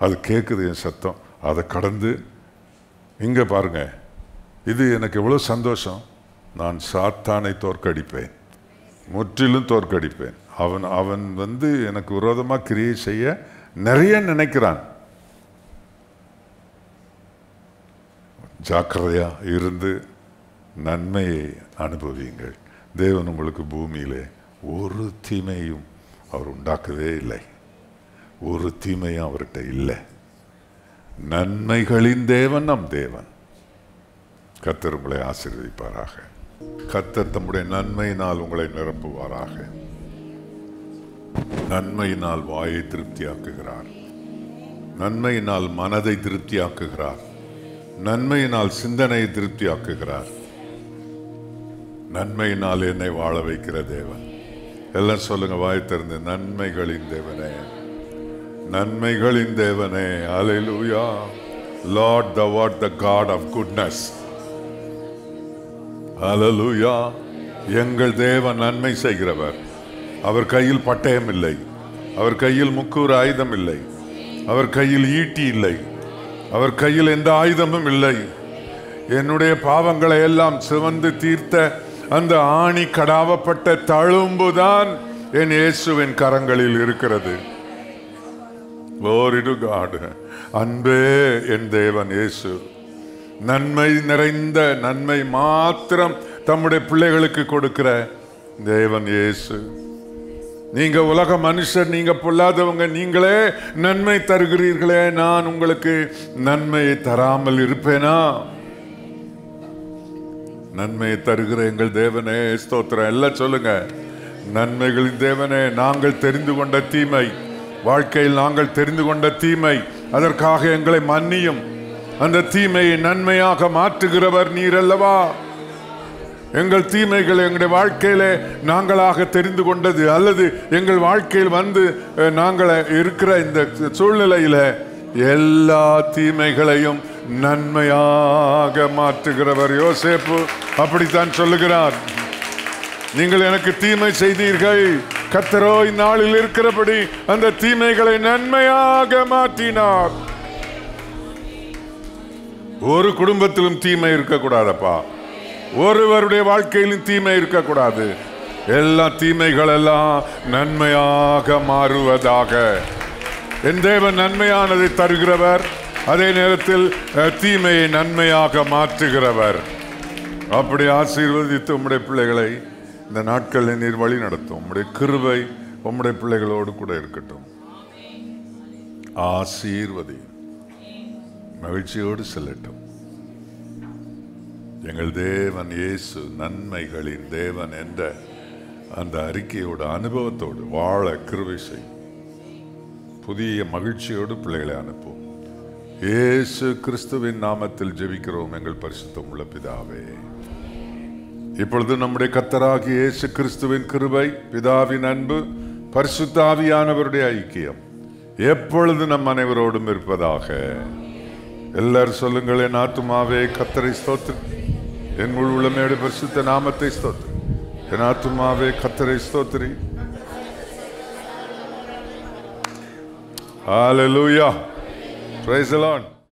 அது கேட்குது என் சத்தம். அதை கடந்து இங்கே பாருங்க, இது எனக்கு எவ்வளோ சந்தோஷம். நான் சாத்தானை தோற்கடிப்பேன், முற்றிலும் தோற்கடிப்பேன். அவன் எனக்கு விரோதமாக கிரியை செய்ய நிறைய நினைக்கிறான். ஜாக்கிரதையா இருந்து நன்மையை அனுபவியுங்கள். தேவன் உங்களுக்கு பூமியிலே ஒரு தீமையும் அவர் உண்டாக்கவே இல்லை. ஒரு தீமையும் அவர்கிட்ட இல்லை. நன்மைகளின் தேவன் நம் தேவன். கர்த்தர் உங்களை ஆசீர்வதிப்பாராக. கர்த்தர் தம்முடைய நன்மையினால் உங்களை நிரப்புவாராக. நன்மையினால் வாயை திருப்தியாக்குகிறார், நன்மையினால் மனதை திருப்தியாக்குகிறார், நன்மையினால் சிந்தனையை திருப்தியாக்குகிறார். நன்மையினால் என்னை வாழ வைக்கிற தேவன். எல்லாம் சொல்லுங்க, வாய் திறந்து, நன்மைகளின் தேவனே, நன்மைகளின் தேவனே. ஹல்லேலூயா. Lord, thou art the God of goodness. ஹல்லேலூயா. எங்கள் தேவன் நன்மை செய்கிறவர். அவர் கையில் பட்டயம் இல்லை, அவர் கையில் முக்கூர் ஆயுதம் இல்லை, அவர் கையில் ஈட்டி இல்லை, அவர் கையில் எந்த ஆயுதமும் இல்லை. என்னுடைய பாவங்களை எல்லாம் சிவந்து தீர்த்த அந்த ஆணி கடாவப்பட்ட தழும்புதான் என் இயேசுவின் கரங்களில் இருக்கிறது. Glory to God. அன்பே என் தேவன் இயேசு. நன்மை நிறைந்த நன்மை மாத்திரம் தம்முடைய பிள்ளைகளுக்கு கொடுக்கிற தேவன் இயேசு. நீங்க உலக மனுஷர், நீங்க பொல்லாதவங்க, நீங்களே நன்மை தருகிறீர்களே, நான் உங்களுக்கு நன்மையை தராமல் இருப்பேனா? நன்மையை தருகிற எங்கள் தேவனே ஸ்தோத்திரம். எல்லாம் சொல்லுங்க, நன்மைகளின் தேவனே. நாங்கள் தெரிந்து கொண்ட தீமை, வாழ்க்கையில் நாங்கள் தெரிந்து கொண்ட தீமை, அதற்காக எங்களை மன்னியும். அந்த தீமையை நன்மையாக மாற்றுகிறவர் நீர் அல்லவா? எங்கள் தீமைகள் எங்களுடைய வாழ்க்கையில நாங்களாக தெரிந்து கொண்டது அல்லது எங்கள் வாழ்க்கையில் நாங்கள் இருக்கிற இந்த சூழ்நிலையில எல்லா தீமைகளையும் நன்மையாக மாற்றுகிறவர். யோசேப்பு அப்படித்தான் சொல்லுகிறார். நீங்கள் எனக்கு தீமை செய்தீர்கள், கர்த்தரோ இந்நாளில் இருக்கிறபடி அந்த தீமைகளை நன்மையாக மாற்றினார். ஒரு குடும்பத்திலும் தீமை இருக்கக்கூடாதப்பா. ஒருவருடைய வாழ்க்கையிலும் தீமை இருக்கக்கூடாது. எல்லா தீமைகள் எல்லாம் நன்மையாக மாறுவதாக. என் தேவன் நன்மையானதை தருகிறவர், அதே நேரத்தில் தீமையை நன்மையாக மாற்றுகிறவர். அப்படி ஆசீர்வதித்து உம்முடைய பிள்ளைகளை இந்த நாட்களில் நீர் வழி நடத்தும். உம்முடைய கிருபை உம்முடைய பிள்ளைகளோடு கூட இருக்கட்டும். ஆசீர்வதி, மகிழ்ச்சியோடு செல்லட்டும். எங்கள் தேவன் இயேசு நன்மைகளின் தேவன் என்ற அந்த அறிக்கையோடு அனுபவத்தோடு வாழ கிருபை செய். புதிய மகிழ்ச்சியோடு பிள்ளைகளை அனுப்பும். இயேசு கிறிஸ்துவின் நாமத்தில் ஜெபிக்கிறோம் எங்கள் பரிசுத்தம் உள்ள பிதாவே. இப்பொழுது நம்முடைய கர்த்தராகிய இயேசு கிறிஸ்துவின் கிருபை, பிதாவின் அன்பு, பரிசுத்த ஆவியானவருடைய ஐக்கியம் எப்பொழுது நம் அனைவரோடும் இருப்பதாக. எல்லாரும் சொல்லுங்கள், என் ஆத்துமாவே கர்த்தரை ஸ்தோத்திரி, என் முழு உள்ளமையோட பரிசுத்த நாமத்தை ஸ்தோத்திரி. என் ஆத்துமாவே கர்த்தரை ஸ்தோத்திரி. ஹல்லேலூயா. Praise the Lord.